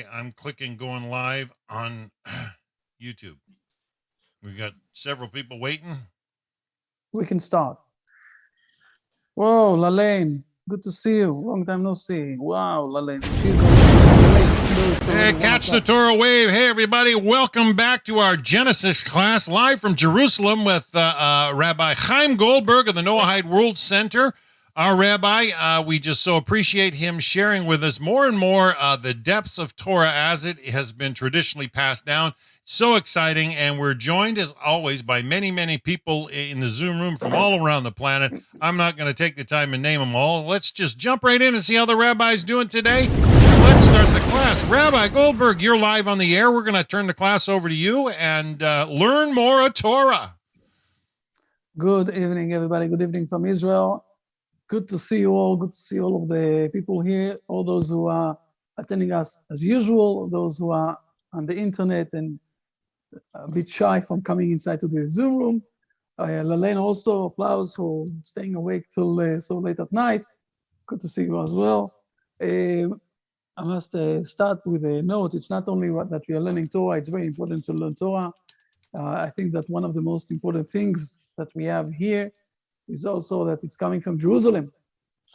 Okay, I'm clicking going live on YouTube. We've got several people waiting. We can start. Whoa, Lalaine, good to see you. Long time no see. Wow, Lalaine. Hey, catch the Torah wave. Hey, everybody. Welcome back to our Genesis class live from Jerusalem with Rabbi Chaim Goldberg of the Noahide World Center. Our rabbi, we just so appreciate him sharing with us more and more the depths of Torah as it has been traditionally passed down. So exciting, and we're joined, as always, by many, many people in the Zoom room from all around the planet. I'm not going to take the time and name them all. Let's just jump right in and see how the rabbi's doing today. Let's start the class. Rabbi Goldberg, you're live on the air. We're going to turn the class over to you and learn more of Torah. Good evening, everybody. Good evening from Israel. Good to see you all. Good to see all of the people here, all those who are attending us as usual, those who are on the internet and a bit shy from coming inside to the Zoom room. Lalaine, also applause for staying awake till so late at night. Good to see you as well. I must start with a note. It's not only that we are learning Torah, it's very important to learn Torah. I think that one of the most important things that we have here is also that it's coming from Jerusalem.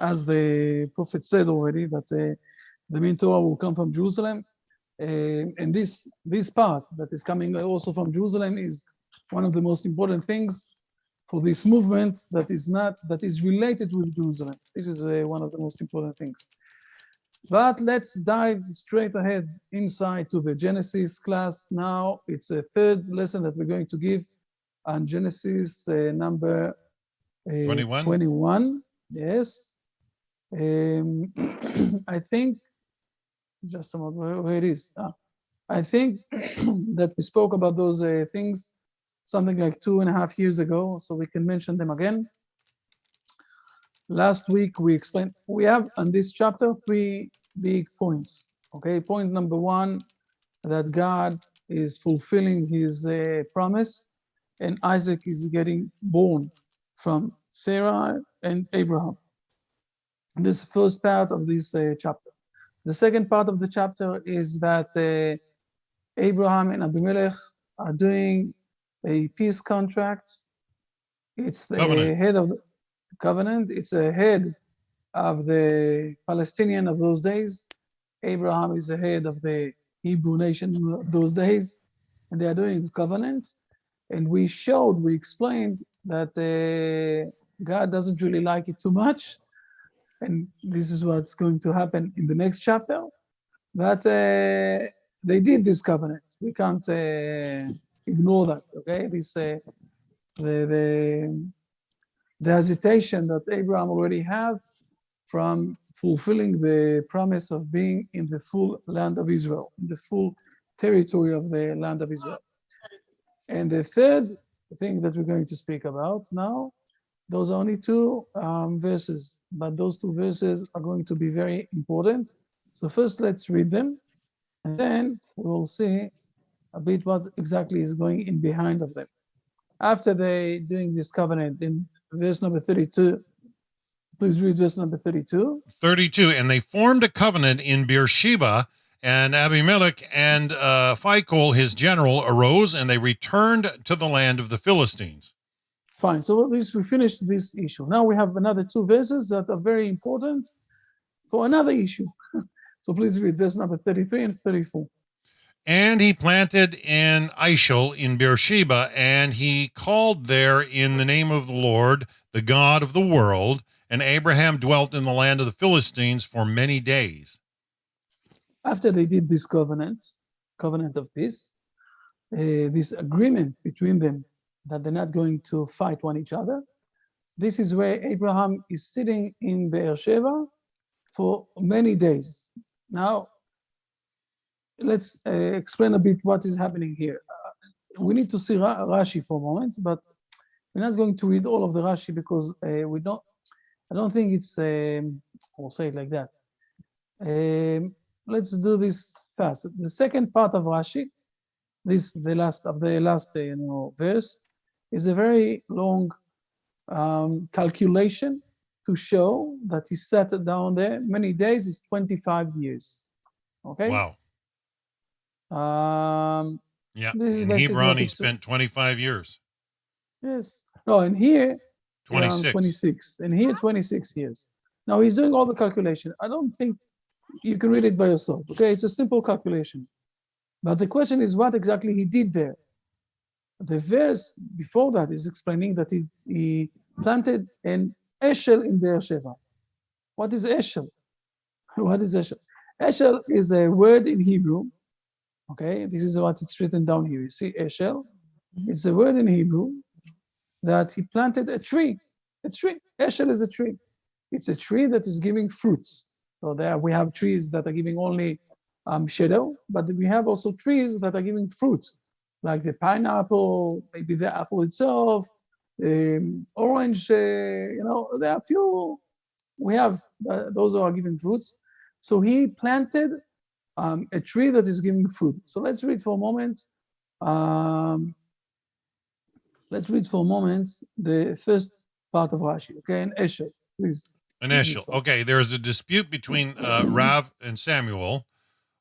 As the prophet said already, that the main Torah will come from Jerusalem. And this part that is coming also from Jerusalem is one of the most important things for this movement that is related with Jerusalem. This is one of the most important things. But let's dive straight ahead inside to the Genesis class. Now it's a third lesson that we're going to give on Genesis number 21. Yes. I think, just a moment, where it is. I think that we spoke about those things something like 2.5 years ago, so we can mention them again. Last week we explained, we have on this chapter 3 big points. Okay, point number 1, that God is fulfilling his promise, and Isaac is getting born from Sarah and Abraham. This first part of this chapter. The second part of the chapter is that Abraham and Abimelech are doing a peace contract. It's the head of the covenant. It's a head of the Palestinian of those days. Abraham is the head of the Hebrew nation of those days, and they are doing a covenant. And we explained that God doesn't really like it too much. And this is what's going to happen in the next chapter. But they did this covenant. We can't ignore that. Okay, this the hesitation that Abraham already have from fulfilling the promise of being in the full land of Israel, in the full territory of the land of Israel. And the third thing that we're going to speak about now, those are only 2 verses, but those 2 verses are going to be very important. So first, let's read them, and then we will see a bit what exactly is going in behind of them. After they doing this covenant in verse number 32, please read verse number 32. 32, and they formed a covenant in Beersheba, and Abimelech and Phicol, his general, arose, and they returned to the land of the Philistines. Fine, so at least we finished this issue. Now we have another 2 verses that are very important for another issue. So please read verse number 33 and 34. And he planted in Ishel in Beersheba, and he called there in the name of the Lord, the God of the world, and Abraham dwelt in the land of the Philistines for many days. After they did this covenant of peace, this agreement between them that they're not going to fight one each other, this is where Abraham is sitting in Beersheba for many days. Now, let's explain a bit what is happening here. We need to see Rashi for a moment, but we're not going to read all of the Rashi because I don't think it's, I'll say it like that. Let's do this fast. The second part of Rashi, the last verse, is a very long calculation to show that he sat down there many days is 25 years. Okay. Wow. Yeah. This is In basically Hebron, what he it's, spent 25 years. yes. No, and here, 26. 26. And here, 26 years. Now he's doing all the calculation. I don't think you can read it by yourself. Okay, it's a simple calculation. But the question is what exactly he did there. The verse before that is explaining that he planted an eshel in Beersheba. What is eshel? What is eshel? Eshel is a word in Hebrew. Okay, this is what it's written down here. You see eshel? It's a word in Hebrew that he planted a tree. A tree. Eshel is a tree. It's a tree that is giving fruits. So there we have trees that are giving only shadow, but we have also trees that are giving fruits, like the pineapple, maybe the apple itself, orange. There are few. We have those are giving fruits. So he planted a tree that is giving fruit. So let's read for a moment. Let's read for a moment the first part of Rashi. Okay, and Esher, please. An eshel. Okay, there's a dispute between Rav and Samuel.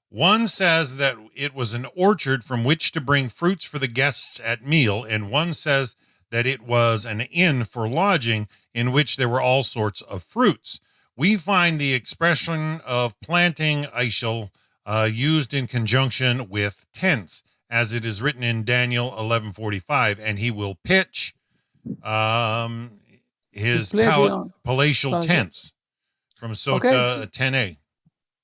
One says that it was an orchard from which to bring fruits for the guests at meal, and one says that it was an inn for lodging in which there were all sorts of fruits. We find the expression of planting eshel used in conjunction with tents, as it is written in Daniel 11:45, and he will pitch his palatial tents from Sota 10a.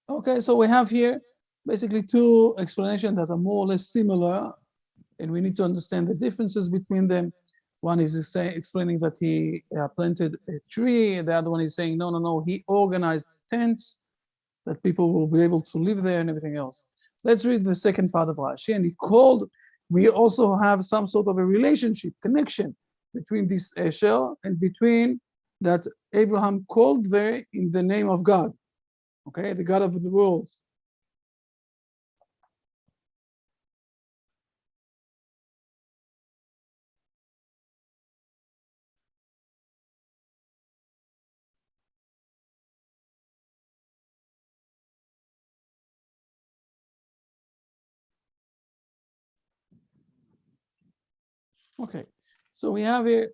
Okay, so we have here basically two explanations that are more or less similar, and we need to understand the differences between them. One is explaining that he planted a tree, the other one is saying, no, he organized tents that people will be able to live there and everything else. Let's read the second part of Rashi. And we also have some sort of a relationship, connection between this Esher and between that Abraham called there in the name of God, okay, the God of the world. Okay, so we have here,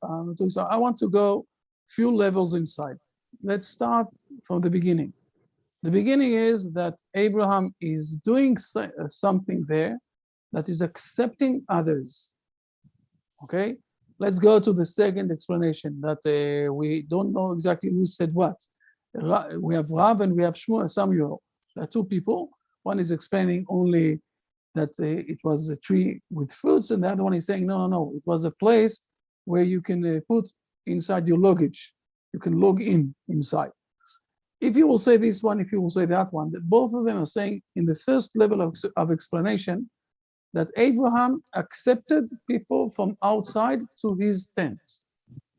so I want to go few levels inside. Let's start from the beginning. The beginning is that Abraham is doing something there that is accepting others. Okay, let's go to the second explanation that we don't know exactly who said what. We have Rav and we have Samuel. There are two people. One is explaining only that it was a tree with fruits, and the other one is saying, no, it was a place where you can put inside your luggage. You can log in inside. If you will say this one, if you will say that one, that both of them are saying in the first level of explanation that Abraham accepted people from outside to his tent.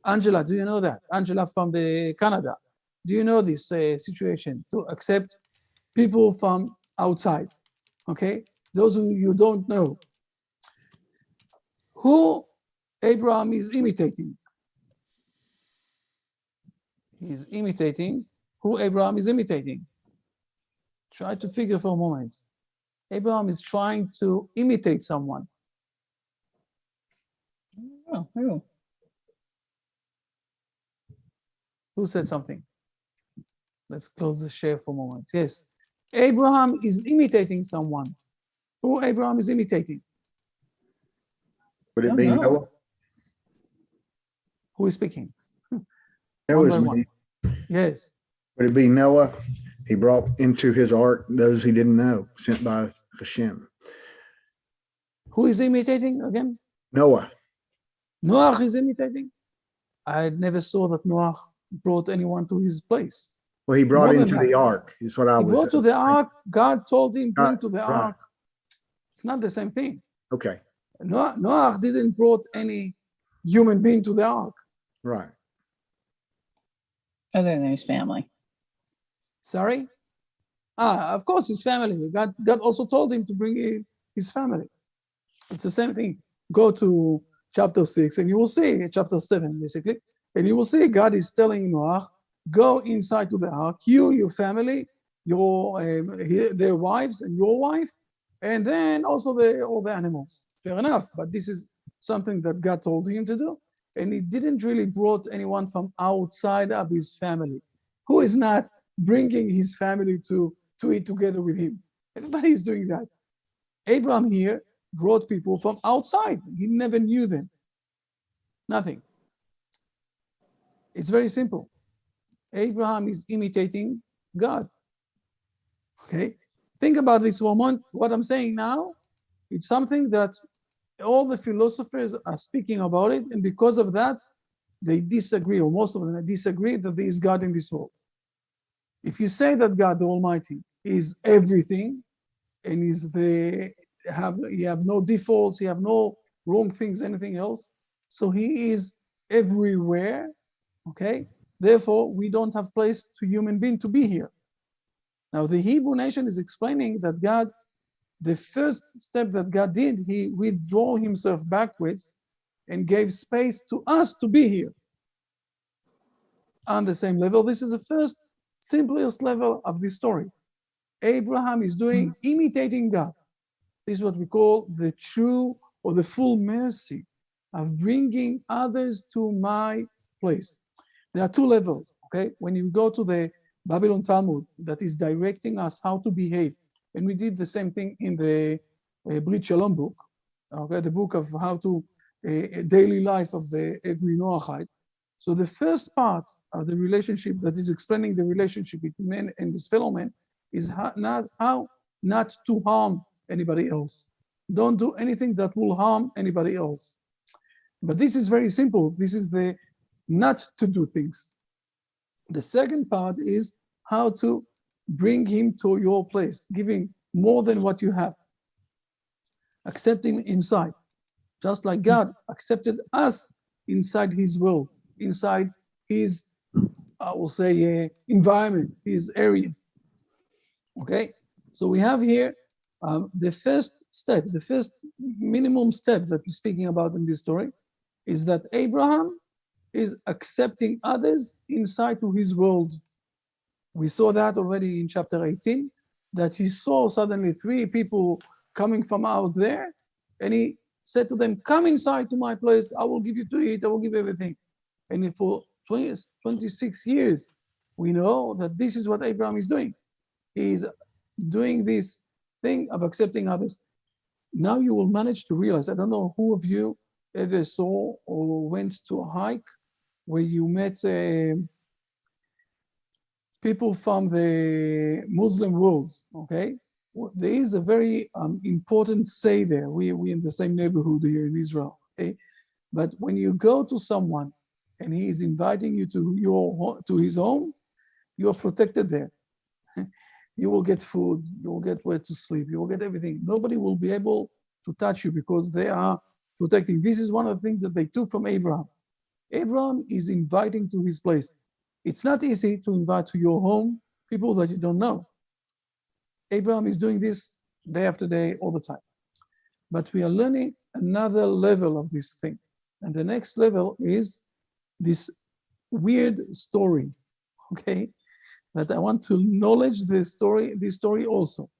Angela, do you know that? Angela from the Canada. Do you know this situation to accept people from outside? Okay, those who you don't know. Who Abraham is imitating? He's imitating who Abraham is imitating. Try to figure for a moment. Abraham is trying to imitate someone. Oh, who? Who said something? Let's close the share for a moment. Yes, Abraham is imitating someone. Who Abraham is imitating? Would it be Noah? Who is speaking? Noah's me. Yes. Would it be Noah? He brought into his ark those he didn't know, sent by Hashem. Who is imitating again? Noah. Noah is imitating? I never saw that Noah brought anyone to his place. Well, he brought into the ark, is what I was. He brought to the ark. God told him, bring Right, to the right. ark. It's not the same thing. Okay, Noah didn't brought any human being to the ark. right. Other than his family. Sorry? Of course, his family. God also told him to bring his family. It's the same thing. Go to chapter 6 and you will see, chapter 7 basically, and you will see God is telling Noah, go inside to the ark, you, your family, their wives and your wife, And then also all the animals. Fair enough, but this is something that God told him to do. And he didn't really brought anyone from outside of his family. Who is not bringing his family to eat together with him? Everybody is doing that. Abraham here brought people from outside. He never knew them. Nothing. It's very simple. Abraham is imitating God. Okay? Think about this moment. What I'm saying now, it's something that all the philosophers are speaking about it, and because of that, they disagree, or most of them disagree that there is God in this world. If you say that God the Almighty is everything, and you have no defaults, you have no wrong things, anything else, so he is everywhere, okay? Therefore, we don't have place to human being to be here. Now, the Hebrew nation is explaining that God, the first step that God did, he withdrew himself backwards and gave space to us to be here. On the same level, this is the first, simplest level of this story. Abraham is imitating God. This is what we call the true or the full mercy of bringing others to my place. There are two levels, okay? When you go to the Babylon Talmud that is directing us how to behave, and we did the same thing in the Brit Shalom book, okay, the book of how to daily life of every Noahide. So the first part of the relationship that is explaining the relationship between man and his fellow man is how not to harm anybody else. Don't do anything that will harm anybody else. But this is very simple. This is the not to do things. The second part is how to bring him to your place, giving more than what you have, accepting inside, just like God accepted us inside his world, inside his, I will say, environment, his area. Okay, so we have here the first step, the first minimum step that we're speaking about in this story is that Abraham is accepting others inside to his world. We saw that already in chapter 18, that he saw suddenly 3 people coming from out there, and he said to them, come inside to my place, I will give you to eat, I will give you everything. And for 26 years, we know that this is what Abraham is doing. He's doing this thing of accepting others. Now you will manage to realize, I don't know who of you ever saw or went to a hike where you met people from the Muslim world, okay? There is a very important say there. We in the same neighborhood here in Israel, okay? But when you go to someone and he is inviting you to his home, you are protected there. You will get food, you will get where to sleep, you will get everything. Nobody will be able to touch you because they are protecting. This is one of the things that they took from Abraham. Abraham is inviting to his place. It's not easy to invite to your home people that you don't know. Abraham is doing this day after day, all the time. But we are learning another level of this thing. And the next level is this weird story, okay? That I want to acknowledge this story also.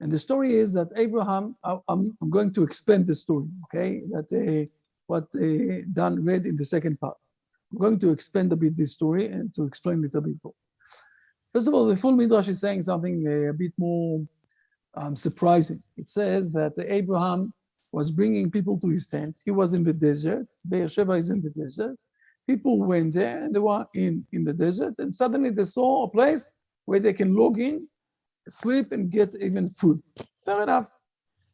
And the story is that Abraham, I'm going to expand the story, okay? That what Dan read in the second part. I'm going to expand a bit this story and to explain it a bit more. First of all, the full Midrash is saying something a bit more surprising. It says that Abraham was bringing people to his tent. He was in the desert. Beersheba is in the desert. People went there and they were in the desert, and suddenly they saw a place where they can log in, sleep, and get even food. Fair enough.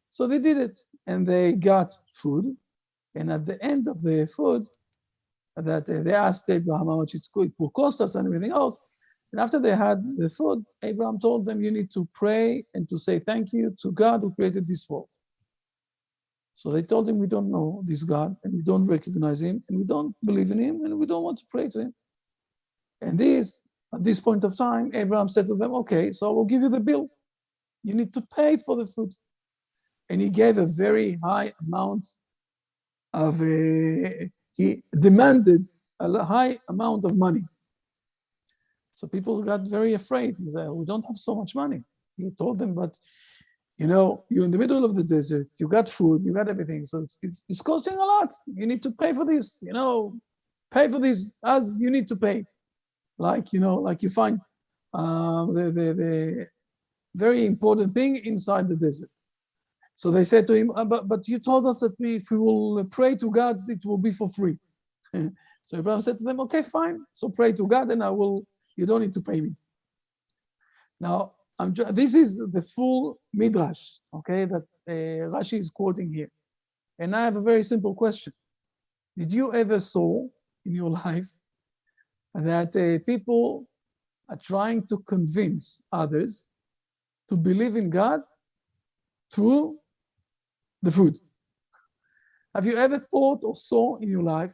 So they did it, and they got food. And at the end of the food, that they asked Abraham how much it will cost us and everything else. And after they had the food, Abraham told them, you need to pray and to say thank you to God who created this world. So they told him, we don't know this God, and we don't recognize him, and we don't believe in him, and we don't want to pray to him. And at this point of time, Abraham said to them, okay, so I will give you the bill. You need to pay for the food. And he gave a very high amount of, he demanded a high amount of money. So people got very afraid. He said, we don't have so much money. He told them, but You're in the middle of the desert, you got food, you got everything. So it's costing a lot. You need to pay for this, pay for this as you need to pay. Like you find the very important thing inside the desert. So they said to him, but you told us that if we will pray to God, it will be for free. So Abraham said to them, okay, fine. So pray to God and you don't need to pay me. Now, this is the full midrash, okay, that Rashi is quoting here. And I have a very simple question. Did you ever saw in your life that people are trying to convince others to believe in God through the food? Have you ever thought or saw in your life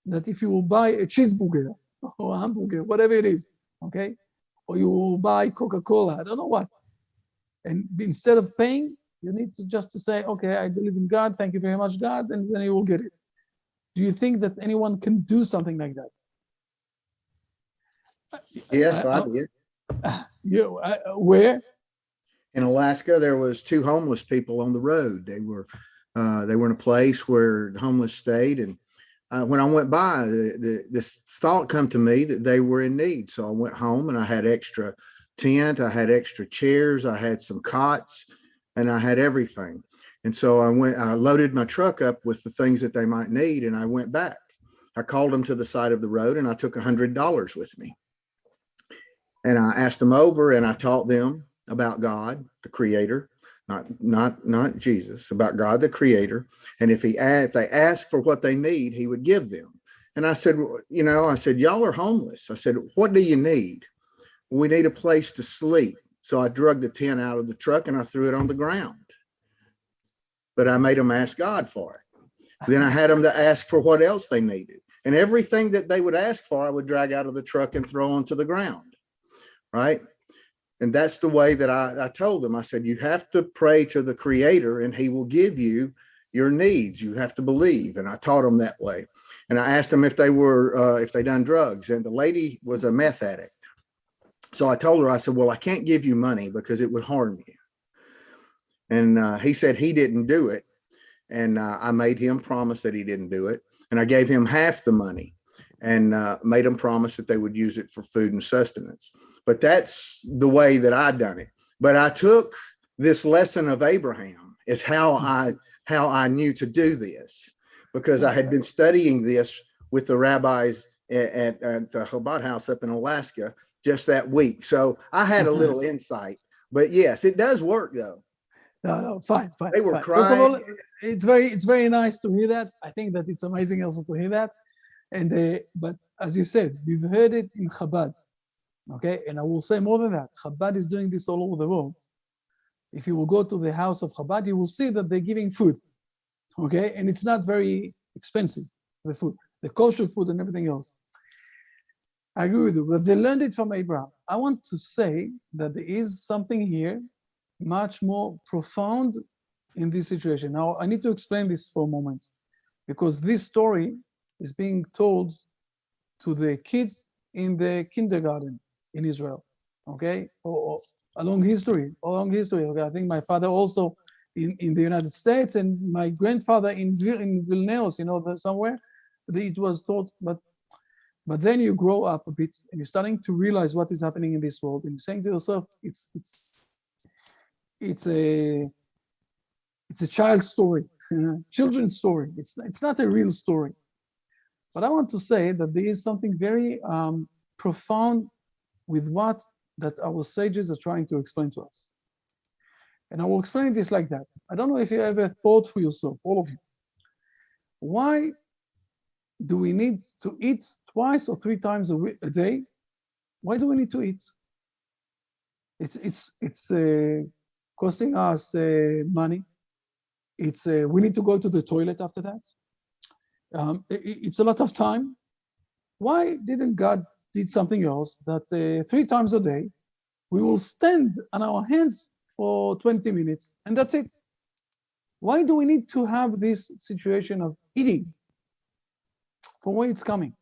that if you will buy a cheeseburger or a hamburger, whatever it is, okay, or you will buy Coca-Cola, I don't know what, and instead of paying, you need to just to say, okay, I believe in God, thank you very much, God, and then you will get it. Do you think that anyone can do something like that? Yes, I did. Where? In Alaska, there was 2 homeless people on the road. They were in a place where the homeless stayed, and when I went by, this thought come to me that they were in need. So I went home and I had extra tent, I had extra chairs, I had some cots, and I had everything. And so I loaded my truck up with the things that they might need, and I went back. I called them to the side of the road, and I took $100 with me. And I asked them over, and I taught them about God, the Creator, not Jesus, about God, the Creator. And if they ask for what they need, He would give them. And I said, y'all are homeless. I said, what do you need? We need a place to sleep. So I drug the tent out of the truck and I threw it on the ground. But I made them ask God for it. Then I had them to ask for what else they needed. And everything that they would ask for, I would drag out of the truck and throw onto the ground. Right? And that's the way that I told them. I said, you have to pray to the Creator and He will give you your needs. You have to believe. And I taught them that way. And I asked them if they done drugs. And the lady was a meth addict. So I told her, I said, well, I can't give you money because it would harm you. And he said he didn't do it. And I made him promise that he didn't do it. And I gave him half the money and made him promise that they would use it for food and sustenance. But that's the way that I done it. But I took this lesson of Abraham is how I knew to do this, because I had been studying this with the rabbis at the Chabad house up in Alaska just that week. So I had a little insight. But yes, it does work though. No, fine. They were fine. crying. First of all, it's very nice to hear that. I think that it's amazing also to hear that. And but as you said, we've heard it in Chabad. Okay, and I will say more than that. Chabad is doing this all over the world. If you will go to the house of Chabad, you will see that they're giving food. Okay, and it's not very expensive, the food, the kosher food and everything else. I agree with you, but they learned it from Abraham. I want to say that there is something here much more profound in this situation. Now, I need to explain this for a moment, because this story is being told to the kids in the kindergarten in Israel, okay, or along history. Okay, I think my father also in the United States, and my grandfather in Vilnius, somewhere it was taught. But then you grow up a bit, and you're starting to realize what is happening in this world, and you're saying to yourself, it's a child's story, children's story. It's not a real story. But I want to say that there is something very profound with what that our sages are trying to explain to us. And I will explain this like that. I don't know if you ever thought for yourself, all of you, why do we need to eat twice or 3 times a day? Why do we need to eat? It's costing us money. We need to go to the toilet after that. It's a lot of time. Why didn't God did something else that 3 times a day we will stand on our hands for 20 minutes and that's it? Why do we need to have this situation of eating? From where it's coming?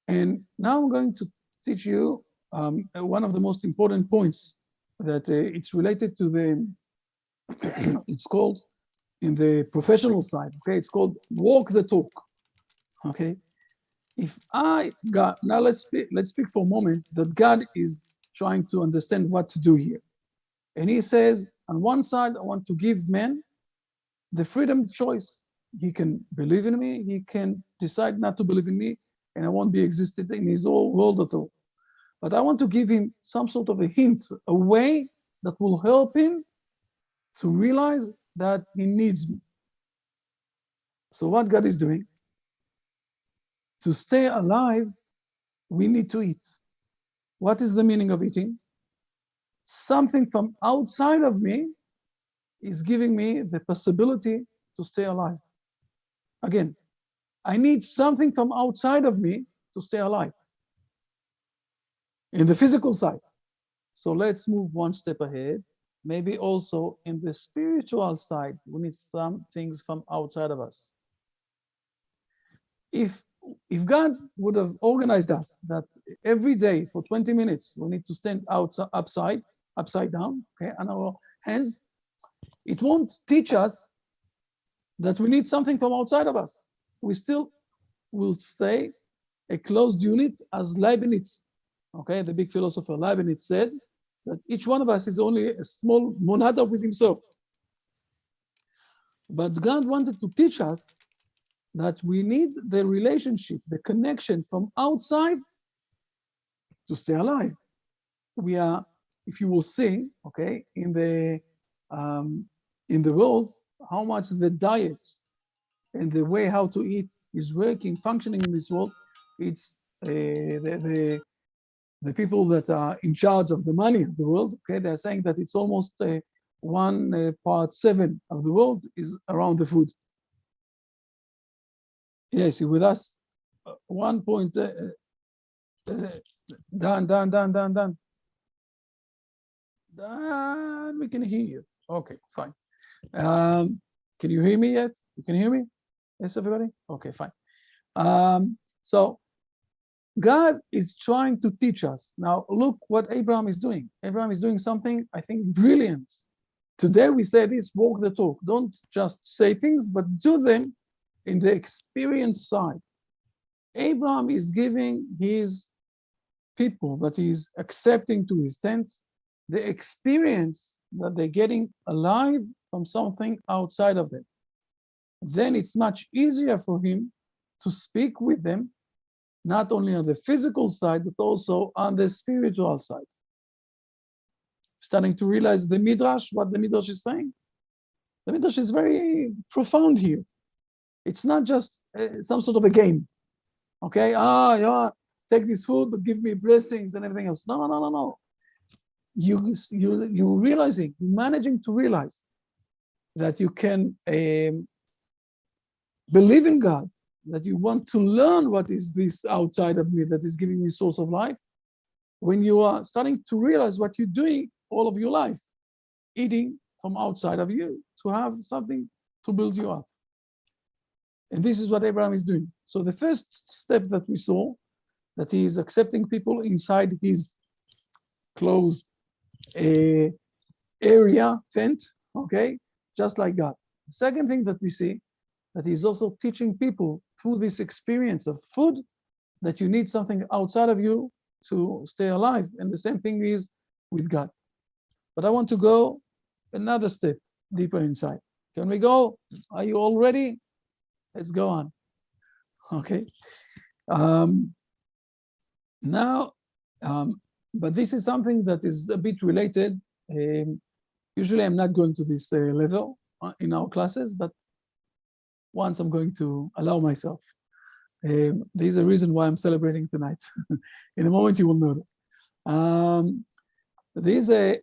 And now I'm going to teach you one of the most important points that it's related to the, it's called in the professional side, okay, it's called walk the talk, okay? If God, now let's speak for a moment that God is trying to understand what to do here. And he says, on one side, I want to give man the freedom of choice. He can believe in me, he can decide not to believe in me, and I won't be existed in his whole world at all. But I want to give him some sort of a hint, a way that will help him to realize that he needs me. So what God is doing, to stay alive, we need to eat. What is the meaning of eating? Something from outside of me is giving me the possibility to stay alive. Again, I need something from outside of me to stay alive. In the physical side. So let's move one step ahead. Maybe also in the spiritual side, we need some things from outside of us. If God would have organized us that every day for 20 minutes, we need to stand upside down, okay, on our hands, it won't teach us that we need something from outside of us. We still will stay a closed unit, as Leibniz, okay, the big philosopher Leibniz said, that each one of us is only a small monada with himself. But God wanted to teach us that we need the relationship, the connection from outside to stay alive. We are, if you will see, okay, in the world, how much the diets and the way how to eat is working, functioning in this world. It's the people that are in charge of the money of the world, okay, they're saying that it's almost 1/7 of the world is around the food. Yes, with us, 1 point, done. We can hear you. Okay, fine. Can you hear me yet? You can hear me? Yes, everybody? Okay, fine. So God is trying to teach us. Now, look what Abraham is doing. Abraham is doing something, I think, brilliant. Today we say this, walk the talk. Don't just say things, but do them in the experience side. Abraham is giving his people that he's accepting to his tent the experience that they're getting alive from something outside of them. Then it's much easier for him to speak with them, not only on the physical side, but also on the spiritual side. Starting to realize the Midrash, what the Midrash is saying. The Midrash is very profound here. It's not just some sort of a game. Okay, yeah, take this food, but give me blessings and everything else. No. You're realizing, you're managing to realize that you can believe in God, that you want to learn what is this outside of me that is giving me source of life. When you are starting to realize what you're doing all of your life, eating from outside of you to have something to build you up. And this is what Abraham is doing. So the first step that we saw, that he is accepting people inside his closed area, tent, okay, just like God. The second thing that we see, that he's also teaching people through this experience of food, that you need something outside of you to stay alive. And the same thing is with God. But I want to go another step deeper inside. Can we go? Are you all ready? Let's go on. Okay. But this is something that is a bit related. Usually I'm not going to this level in our classes, but once I'm going to allow myself. There's a reason why I'm celebrating tonight. In a moment you will know that. There's a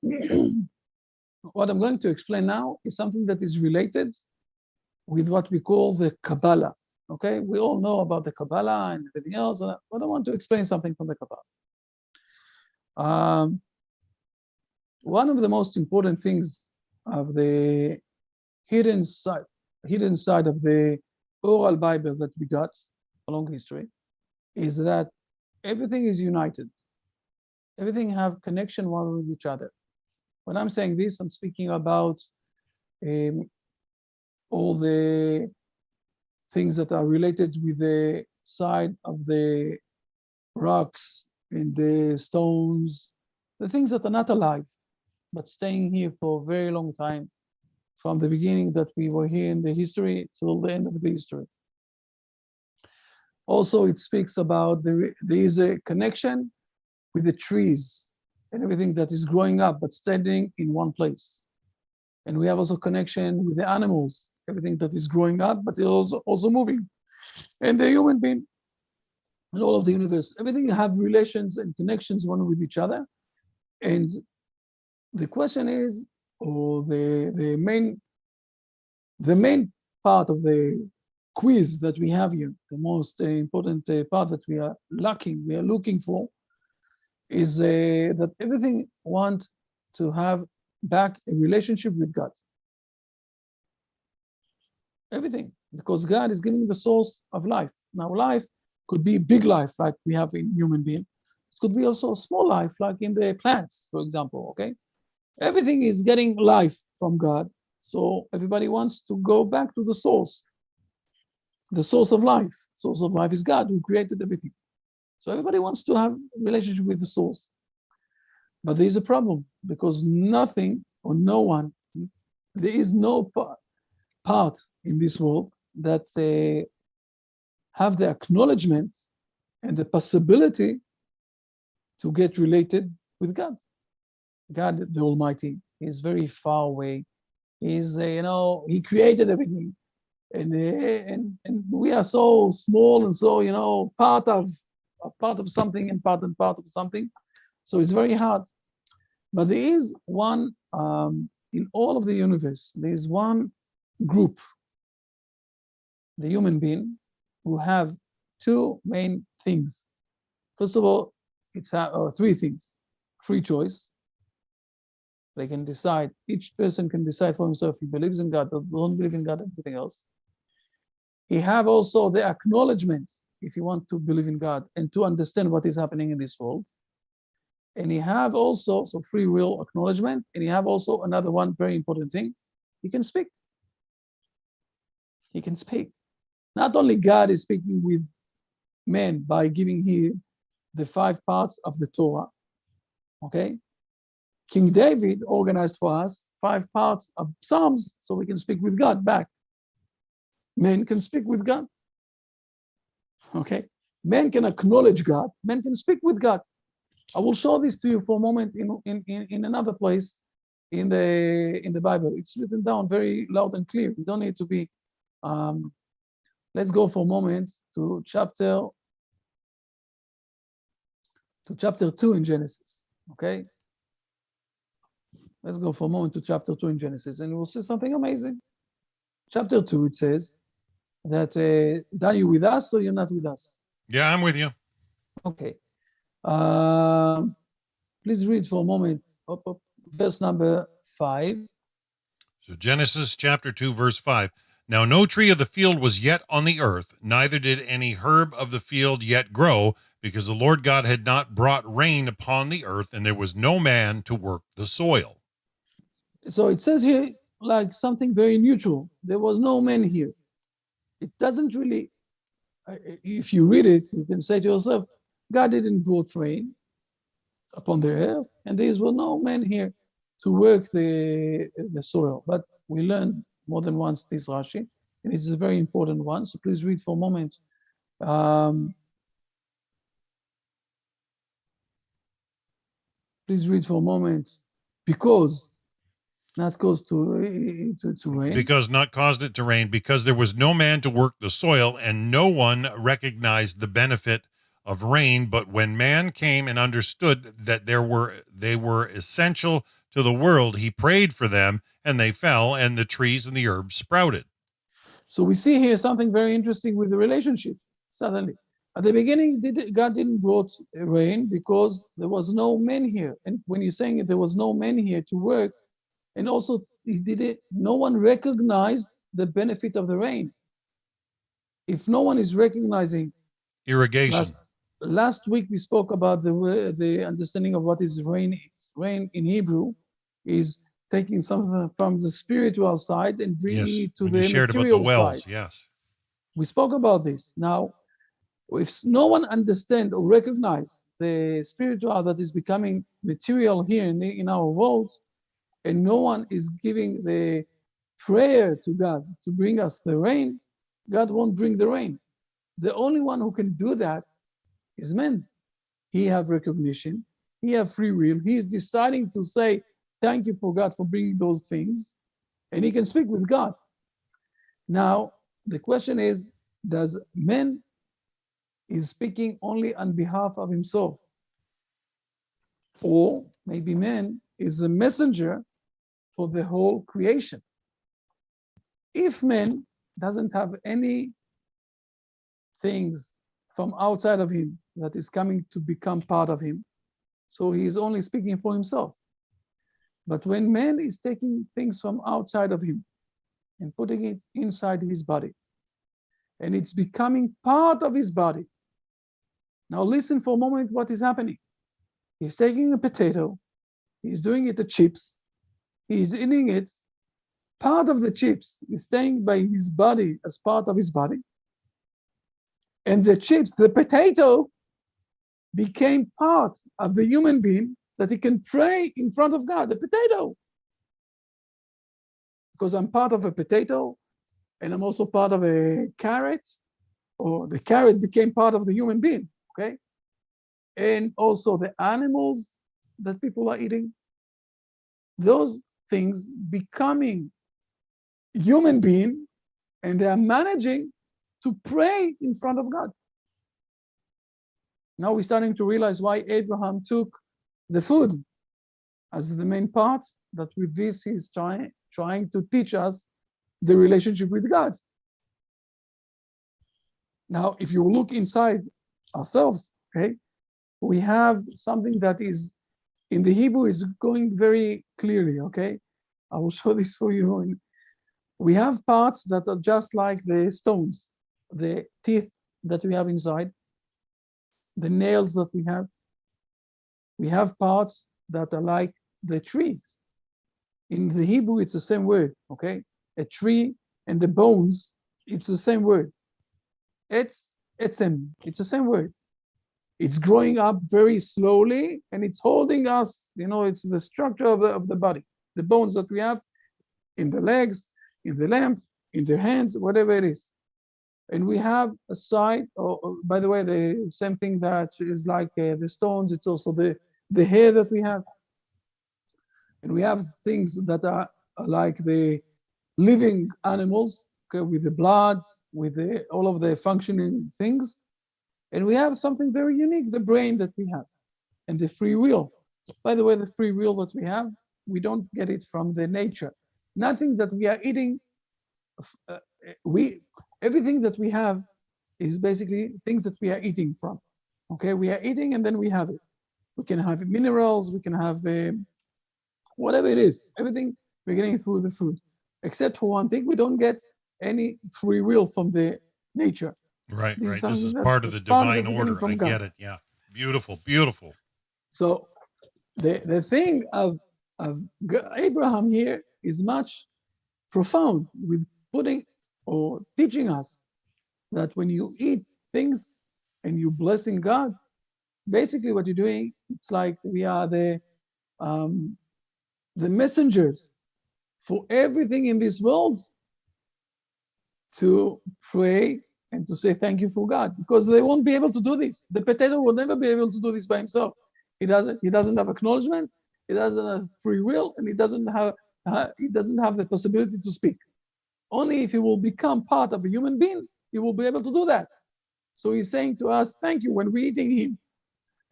what I'm going to explain now is something that is related with what we call the Kabbalah. Okay, we all know about the Kabbalah and everything else, but I want to explain something from the Kabbalah. One of the most important things of the hidden side of the oral Bible that we got along history is that everything is united. Everything have connection one with each other. When I'm saying this, I'm speaking about all the things that are related with the side of the rocks and the stones, the things that are not alive, but staying here for a very long time, from the beginning that we were here in the history till the end of the history. Also, it speaks about there is a connection with the trees and everything that is growing up, but standing in one place. And we have also connection with the animals, everything that is growing up, but it's also moving. And the human being and all of the universe, everything have relations and connections one with each other. And the question is, or the main part of the quiz that we have here, the most important part that we are looking for, is that everything want to have back a relationship with God. Everything, because God is giving the source of life. Now, life could be big life like we have in human being. It could be also small life like in the plants, for example, okay? Everything is getting life from God. So everybody wants to go back to the source of life. Source of life is God who created everything. So everybody wants to have a relationship with the source. But there is a problem because nothing or no one, there is no part in this world that have the acknowledgement and the possibility to get related with God. God, the Almighty, is very far away. He's, He created everything. And we are so small and so, part of something and part of something. So it's very hard. But there is one, in all of the universe, there is one group, the human being, who have two main things. First of all, it's three things. Free choice. They can decide, each person can decide for himself if he believes in God or don't believe in God and everything else. He have also the acknowledgement, if you want to believe in God and to understand what is happening in this world. And he have also, so free will acknowledgement, and he have also another one very important thing, he can speak. He can speak. Not only God is speaking with men by giving him the 5 parts of the Torah, okay? King David organized for us 5 parts of Psalms so we can speak with God back. Men can speak with God, okay? Men can acknowledge God. Men can speak with God. I will show this to you for a moment in another place in the Bible. It's written down very loud and clear. You don't need to be. Let's go for a moment to chapter 2 in Genesis. Okay. Let's go for a moment to chapter 2 in Genesis, and we'll see something amazing. Chapter 2, it says that Dan, you with us or you're not with us? Yeah, I'm with you. Okay. Please read for a moment. Verse number 5. So Genesis chapter 2, verse 5. Now no tree of the field was yet on the earth, neither did any herb of the field yet grow, because the Lord God had not brought rain upon the earth, and there was no man to work the soil. So it says here like something very neutral. There was no man here. It doesn't really, if you read it, you can say to yourself, God didn't brought rain upon the earth, and there was no man here to work the soil. But we learned more than once this Rashi, and it's a very important one. So please read for a moment. Please read for a moment. Because, not caused to rain. Because not caused it to rain, because there was no man to work the soil, and no one recognized the benefit of rain. But when man came and understood that they were essential to the world, he prayed for them, and they fell, and the trees and the herbs sprouted. So we see here something very interesting with the relationship. Suddenly, at the beginning, God didn't brought rain because there was no man here. And when you're saying there was no man here to work, and also no one recognized the benefit of the rain. If no one is recognizing irrigation. Last week we spoke about the understanding of what is rain is. Rain in Hebrew is taking something from the spiritual side and bringing Yes. it to When the you shared about the material wells, side. yes. We spoke about this. Now, if no one understand or recognize the spiritual that is becoming material here in our world, and no one is giving the prayer to God to bring us the rain, God won't bring the rain. The only one who can do that is man. He have recognition, he have free will, he is deciding to say thank you for God for bringing those things, and he can speak with God. Now the question is, does man is speaking only on behalf of himself, or maybe man is a messenger for the whole creation? If man doesn't have any things from outside of him that is coming to become part of him, so he is only speaking for himself. But when man is taking things from outside of him and putting it inside his body, and it's becoming part of his body. Now listen for a moment what is happening. He's taking a potato, he's doing it the chips, he's eating it. Part of the chips is staying by his body as part of his body. And the chips, the potato, became part of the human being that he can pray in front of God, the potato. Because I'm part of a potato and I'm also part of a carrot, or the carrot became part of the human being, okay? And also the animals that people are eating, those things becoming human being, and they are managing to pray in front of God. Now we're starting to realize why Abraham took the food as the main part, that with this he's trying to teach us the relationship with God. Now, if you look inside ourselves, okay, we have something that is, in the Hebrew, is going very clearly, okay? I will show this for you. We have parts that are just like the stones, the teeth that we have inside, the nails that we have. We have parts that are like the trees. In the Hebrew, it's the same word, okay? A tree and the bones, it's the same word. It's the same word. It's growing up very slowly and it's holding us, it's the structure of the body, the bones that we have in the legs, in the limbs, in the hands, whatever it is. And we have a side, by the way, the same thing that is like the stones, it's also the hair that we have. And we have things that are like the living animals, okay, with the blood, with all of the functioning things. And we have something very unique, the brain that we have, and the free will. By the way, the free will that we have, we don't get it from the nature. Nothing that we are eating, everything that we have is basically things that we are eating from. Okay, we are eating and then we have it. We can have minerals, we can have whatever it is, everything we're getting through the food. Except for one thing, we don't get any free will from the nature. Right, This right. is This is something part that of the is part of divine the beginning order. from I God. get it. Yeah. Beautiful, beautiful. So the thing of Abraham here is much profound, with putting or teaching us that when you eat things and you blessing God, basically what you're doing, it's like we are the messengers for everything in this world to pray and to say thank you for God, because they won't be able to do this. The potato will never be able to do this by himself. He doesn't have acknowledgement, he doesn't have free will, and he doesn't have the possibility to speak. Only if he will become part of a human being, he will be able to do that. So he's saying to us, thank you when we're eating him.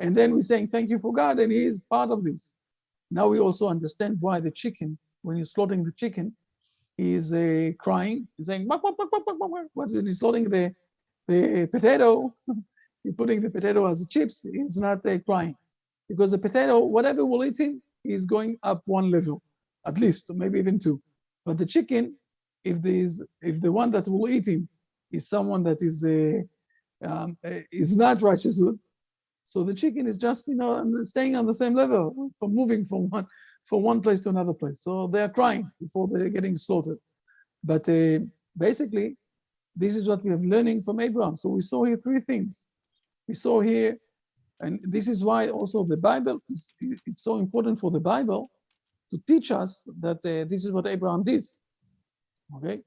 And then we're saying thank you for God, and he is part of this. Now we also understand why the chicken, when you're slaughtering the chicken, he is crying, he's saying, "Wak, wak, wak, wak, wak, wak." When he's slaughtering the potato, you're putting the potato as chips, he's not crying. Because the potato, whatever will eat him, is going up one level, at least, or maybe even two. But the chicken, if the one that will eat him is someone that is not righteous, so the chicken is just staying on the same level, from moving from from one place to another place. So they are crying before they're getting slaughtered. But basically, this is what we have learning from Abraham. So we saw here three things. We saw here, and this is why also the Bible it's so important for the Bible to teach us that this is what Abraham did. Okay,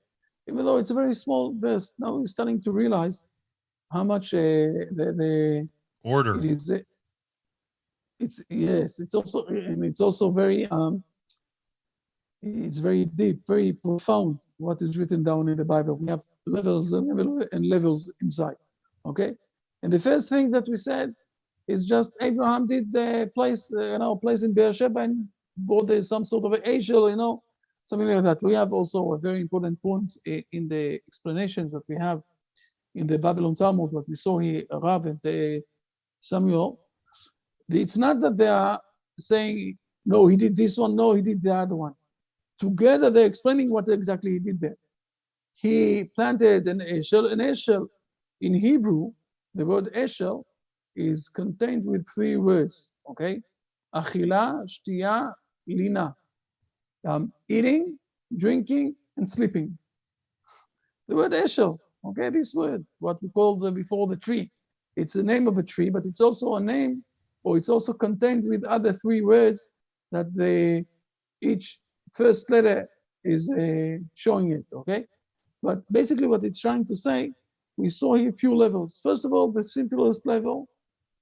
even though it's a very small verse, now we're starting to realize how much the Order. it is. It's yes. It's also very it's very deep, very profound. What is written down in the Bible? We have levels and levels inside. Okay, and the first thing that we said is just Abraham did the place, place in Beersheba and bought some sort of an angel, something like that. We have also a very important point in the explanations that we have in the Babylon Talmud, what we saw here, Rav and Samuel. It's not that they are saying, no, he did this one, no, he did the other one. Together, they're explaining what exactly he did there. He planted an eshel. An eshel in Hebrew, the word eshel is contained with three words, okay? Achila, shtiya, lina. Eating, drinking, and sleeping. The word eshel, okay, this word, what we called before the tree. It's the name of a tree, but it's also a name, or it's also contained with other three words that each first letter is showing it, okay? But basically what it's trying to say, we saw here a few levels. First of all, the simplest level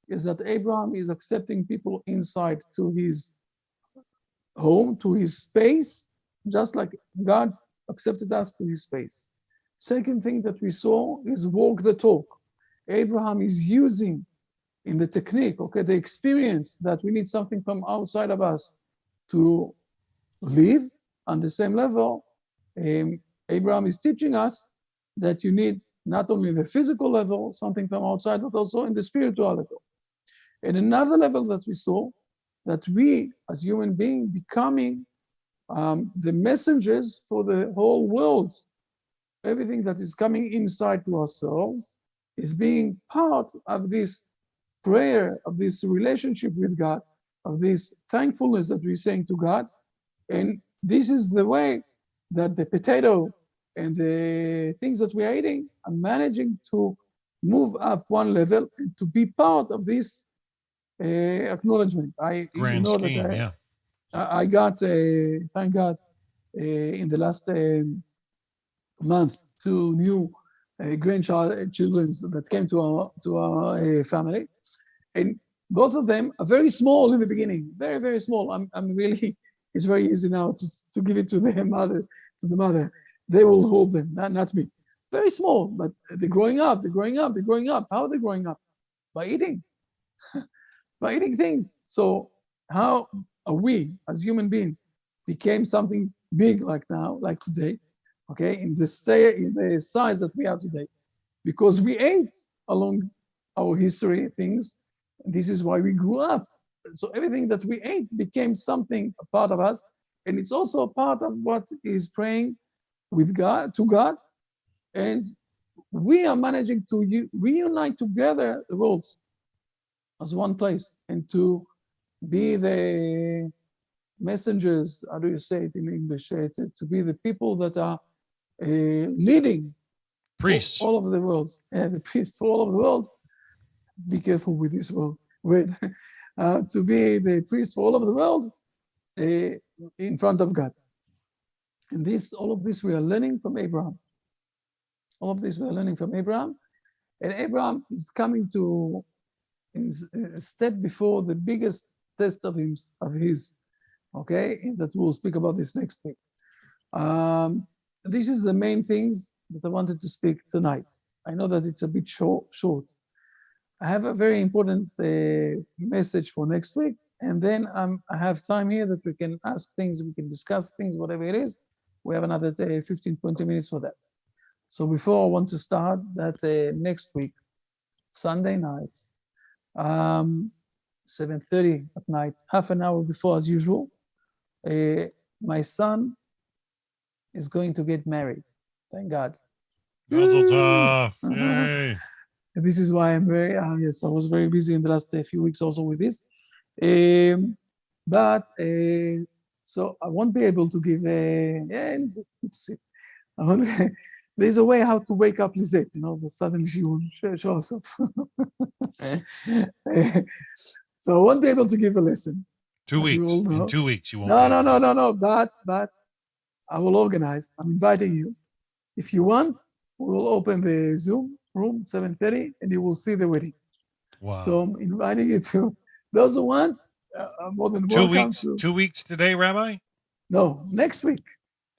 is that Abraham is accepting people inside to his home, to his space, just like God accepted us to his space. Second thing that we saw is walk the talk. Abraham is using in the technique, okay, the experience that we need something from outside of us to live on the same level. Abraham is teaching us that you need not only the physical level, something from outside, but also in the spiritual level. And another level that we saw, that we as human beings becoming the messengers for the whole world. Everything that is coming inside to ourselves is being part of this prayer, of this relationship with God, of this thankfulness that we're saying to God. And this is the way that the potato and the things that we are eating are managing to move up one level and to be part of this acknowledgement. Grand scheme, yeah. I got, thank God, in the last month, 2 new grandchildren that came to our family, and both of them are very small in the beginning, very, very small. I'm really, it's very easy now to give it to the mother. They will hold them, not me. Very small, but they're growing up. How are they growing up? By eating, by eating things. So how are we as human beings became something big like now, like today, okay, in the size that we have today, because we ate along our history things. This is why we grew up. So everything that we ate became something, a part of us, and it's also a part of what is praying with God, to God, and we are managing to reunite together the world as one place and to be the messengers, how do you say it in English, to be the people that are leading priests all over the world, the priests for all over the world. Be careful with this word. To be the priest for all over the world in front of God. And all of this we are learning from Abraham. All of this we are learning from Abraham. And Abraham is coming to a step before the biggest test of his, okay? And that we'll speak about this next week. This is the main things that I wanted to speak tonight. I know that it's a bit short. I have a very important message for next week, and then I have time here that we can ask things, we can discuss things, whatever it is. We have another 15, 20 minutes for that. So before I want to start that next week, Sunday night, 7:30 at night, half an hour before as usual, my son is going to get married. Thank God. Mazel tov. Yay. And this is why I'm very, yes, I was very busy in the last few weeks also with this. But So I won't be able to give I won't, there's a way how to wake up Lisette, but suddenly she will show herself. So I won't be able to give a lesson. 2 As you weeks. all know. In 2 weeks, you won't. No. But I will organize. I'm inviting you. If you want, we will open the Zoom room 7:30, and you will see the wedding. Wow. So I'm inviting you to those who want. More than 2 welcome. weeks. 2 weeks today, Rabbi. No, next week.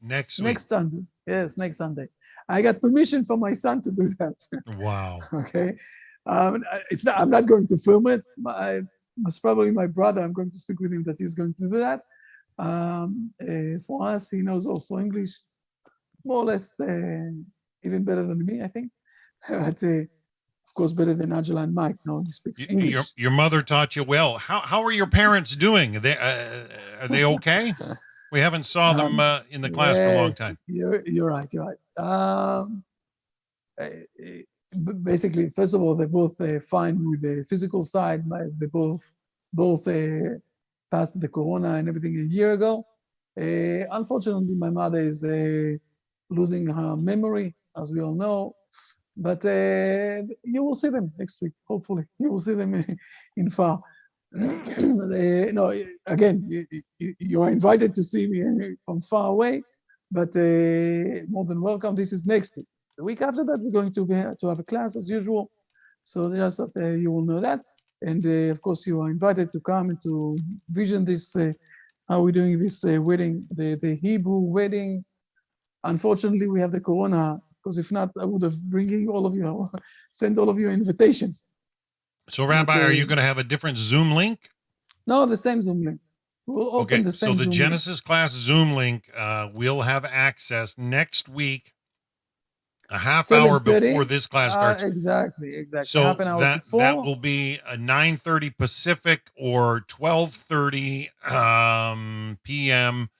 Next week. Next Sunday. Yes, next Sunday. I got permission from my son to do that. Wow. Okay. It's not. I'm not going to film it. Most probably my brother. I'm going to speak with him that he's going to do that. For us, he knows also English, more or less, even better than me, I think. But of course, better than Angela and Mike. No, he speaks English. Your mother taught you well. How are your parents doing? Are they okay? We haven't saw them in the class for a long time. You're right. Basically, first of all, they're both fine with the physical side. They both passed the corona and everything a year ago. Unfortunately, my mother is losing her memory, as we all know. But you will see them next week. Hopefully, you will see them in far. No, again, you are invited to see me from far away, but more than welcome. This is next week. The week after that, we're going to have a class as usual. So just you will know that. And of course, you are invited to come and to vision this, how we're doing this wedding, the Hebrew wedding. Unfortunately, we have the corona, because if not, I would have sent all of you an invitation. So, Rabbi, are you going to have a different Zoom link? No, the same Zoom link. We'll open the same so the Zoom Genesis class Zoom link will have access next week, a half hour before this class starts. Exactly. So half an hour before. That will be 9:30 Pacific or 12:30 p.m.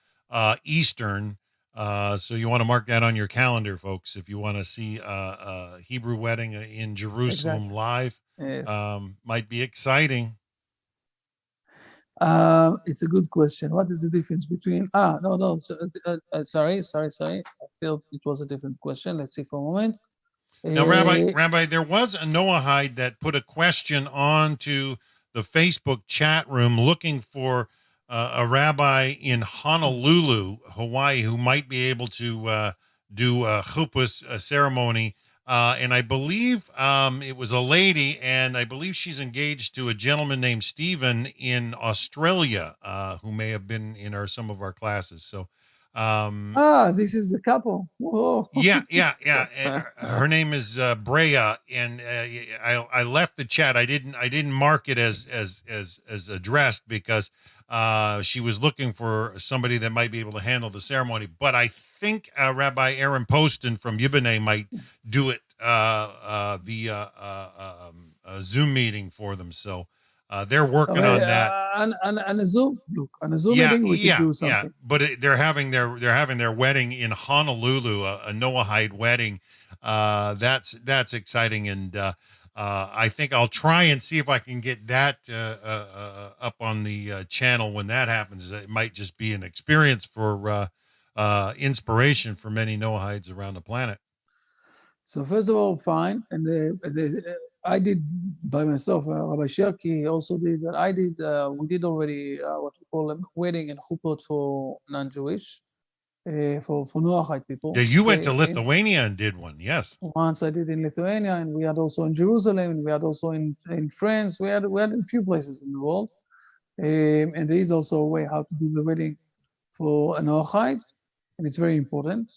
Eastern. So you want to mark that on your calendar, folks, if you want to see a Hebrew wedding in Jerusalem live. Yes. Might be exciting. It's a good question. What is the difference between no sorry, I feel it was a different question. Let's see for a moment. Now, Rabbi, there was a Noahide that put a question onto the Facebook chat room looking for a rabbi in Honolulu, Hawaii, who might be able to do a chuppah ceremony. And I believe it was a lady, and I believe she's engaged to a gentleman named Stephen in Australia, who may have been in some of our classes. So, this is a couple. Whoa. Yeah. Her name is Brea, and I left the chat. I didn't mark it as addressed because she was looking for somebody that might be able to handle the ceremony. But I think Rabbi Aaron Poston from Yiboneh might do it via a Zoom meeting for them. So they're working on that. On a Zoom, look, on a Zoom meeting, we can do something. Yeah, but they're having their wedding in Honolulu, a Noahide wedding. That's exciting, and I think I'll try and see if I can get that up on the channel when that happens. It might just be an experience for inspiration for many Noahides around the planet. So first of all, fine, and I did by myself. Rabbi Sherki also did that. I did. We did already what we call a wedding and chuppot for non-Jewish, for Noahide people. Yeah, you went to Lithuania and did one. Yes. Once I did in Lithuania, and we had also in Jerusalem, and we had also in France. We had in a few places in the world, and there is also a way how to do the wedding for a Noahide, and it's very important.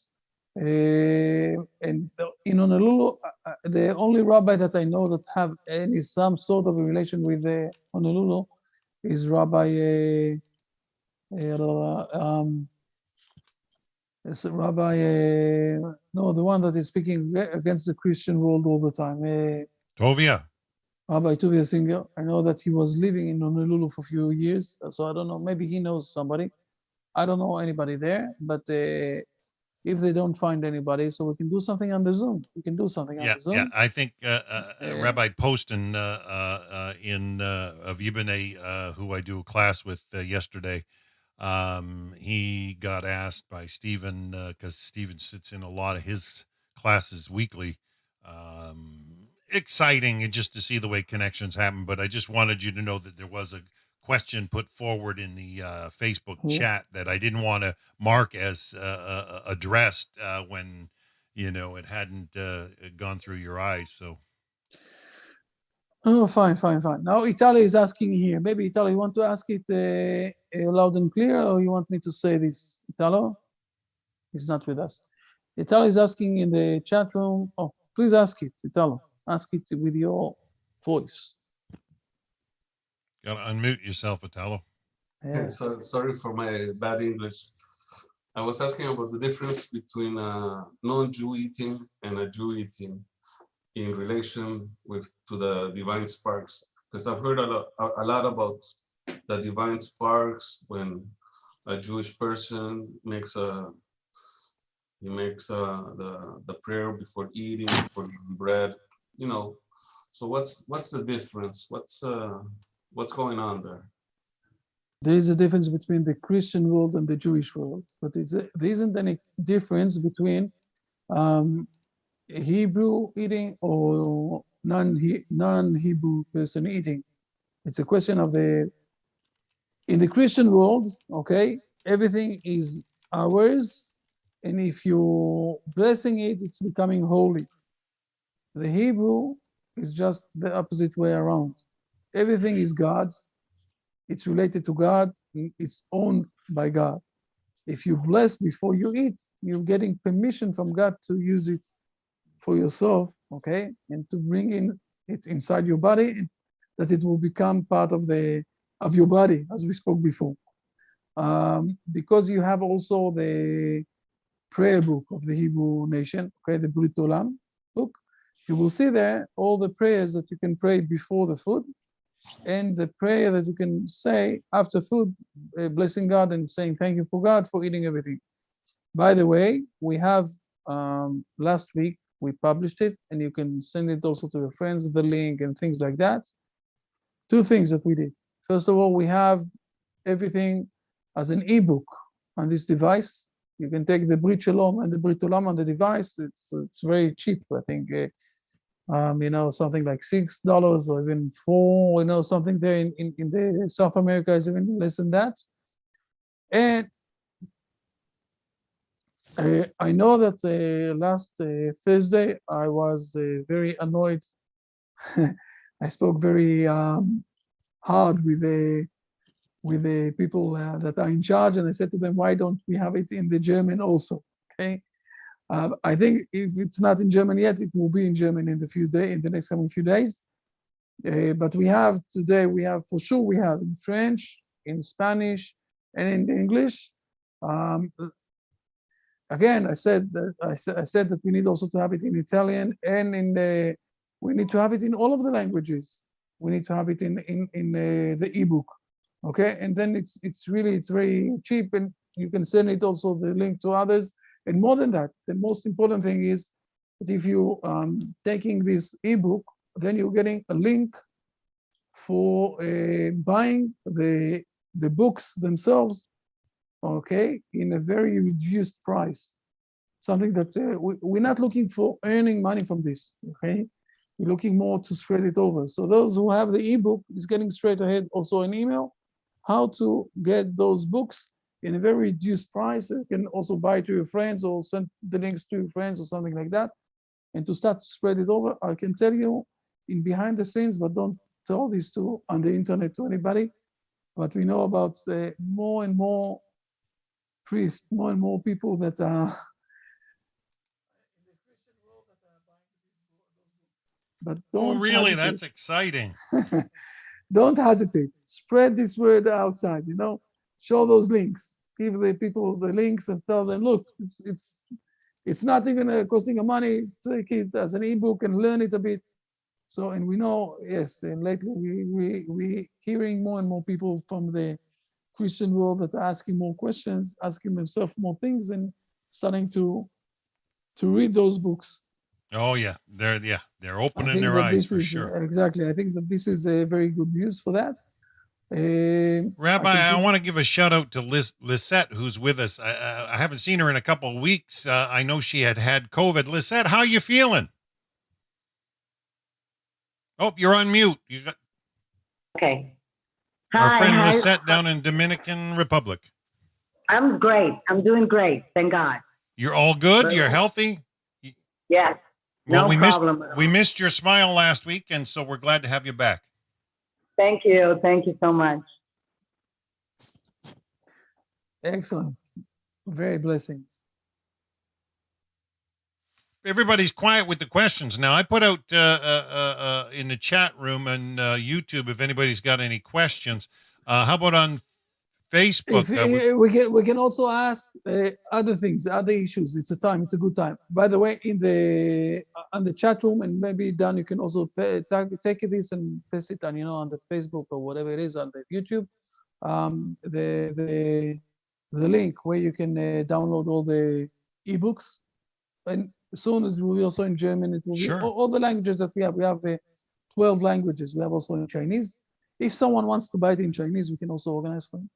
And in Honolulu, the only rabbi that I know that have some sort of a relation with Honolulu is Rabbi the one that is speaking against the Christian world all the time. Tovia. Rabbi Tovia Singer. I know that he was living in Honolulu for a few years, so I don't know. Maybe he knows somebody. I don't know anybody there, but. If they don't find anybody, so we can do something on the Zoom. We can do something on the Zoom. Yeah, I think Rabbi Poston of Yiboneh, who I do a class with yesterday, He got asked by Stephen, because Stephen sits in a lot of his classes weekly. Exciting and just to see the way connections happen. But I just wanted you to know that there was a question put forward in the Facebook chat that I didn't want to mark as addressed when it hadn't gone through your eyes. So. Oh, fine. Now Italy is asking here. Maybe Italy, you want to ask it loud and clear, or you want me to say this? Italo? He's not with us. Italo is asking in the chat room. Oh, please ask it, Italo. Ask it with your voice. Gotta unmute yourself, Italo. Yeah. So, sorry for my bad English. I was asking about the difference between a non-Jew eating and a Jew eating in relation to the divine sparks, because I've heard a lot about the divine sparks when a Jewish person makes the prayer before eating bread. So what's the difference? What's going on there? There is a difference between the Christian world and the Jewish world, but there isn't any difference between Hebrew eating or non-Hebrew person eating. It's a question of in the Christian world, okay, everything is ours, and if you're blessing it, it's becoming holy. The Hebrew is just the opposite way around. Everything is God's. It's related to God. It's owned by God. If you bless before you eat, you're getting permission from God to use it for yourself, okay, and to bring it inside your body, that it will become part of your body, as we spoke before. Because you have also the prayer book of the Hebrew nation, okay, the Brit Olam book. You will see there all the prayers that you can pray before the food, and the prayer that you can say after food, blessing God and saying thank you for God for eating everything. By the way, we have last week we published it, and you can send it also to your friends, the link and things like that. Two things that we did. First of all, we have everything as an ebook on this device. You can take the Brit Shalom and the Brit Olam on the device. It's very cheap. I think something like $6 or even $4. Something there in the South America is even less than that. And I know that last Thursday I was very annoyed. I spoke very hard with the people that are in charge, and I said to them, "Why don't we have it in the German also?" Okay, I think if it's not in German yet, it will be in German in the next coming few days. But we have for sure we have in French, in Spanish, and in English. Again, I said that we need also to have it in Italian, and we need to have it in all of the languages. We need to have it in the ebook, okay? And then it's very cheap, and you can send it also the link to others. And more than that, the most important thing is that if you taking this ebook, then you're getting a link for buying the books themselves, okay, in a very reduced price. Something that we're not looking for earning money from this, okay? We're looking more to spread it over. So those who have the ebook is getting straight ahead also an email how to get those books in a very reduced price. You can also buy it to your friends or send the links to your friends or something like that. And to start to spread it over, I can tell you in behind the scenes, but don't tell this on the internet to anybody. But we know about more and more priests, more and more people that are in the Christian world that are buying those books. But don't really? hesitate. That's exciting. Don't hesitate. Spread this word outside. Show those links. Give the people the links and tell them, look, it's not even costing a money. Take it as an ebook and learn it a bit. So, and we know, yes, and lately we hearing more and more people from the Christian world that are asking more questions, asking themselves more things, and starting to read those books. Oh yeah, they're opening think their that eyes this for is sure. exactly. I think that this is a very good news for that. Rabbi, can I give- want to give a shout out to Lisette, who's with us. I haven't seen her in a couple of weeks. I know she had COVID. Lisette, how you feeling? Oh, you're on mute. You got Okay. our friend Hi. Lisette down in Dominican Republic. I'm great. I'm doing great. Thank God. You're all good. You're healthy. Yes. Well, No problem at all. we missed your smile last week, and so we're glad to have you back. Thank you. Thank you so much. Excellent. Very blessings. Everybody's quiet with the questions now. I put out in the chat room and YouTube if anybody's got any questions. How about on Facebook? We can also ask other things, other issues. It's a good time. By the way, in the on the chat room, and maybe Dan, you can also take this and paste it on on the Facebook or whatever it is on the YouTube. The link where you can download all the ebooks, and soon it will be also in German. It will Sure. be all the languages that we have. We have 12 languages. We have also in Chinese. If someone wants to buy it in Chinese, we can also organize for him.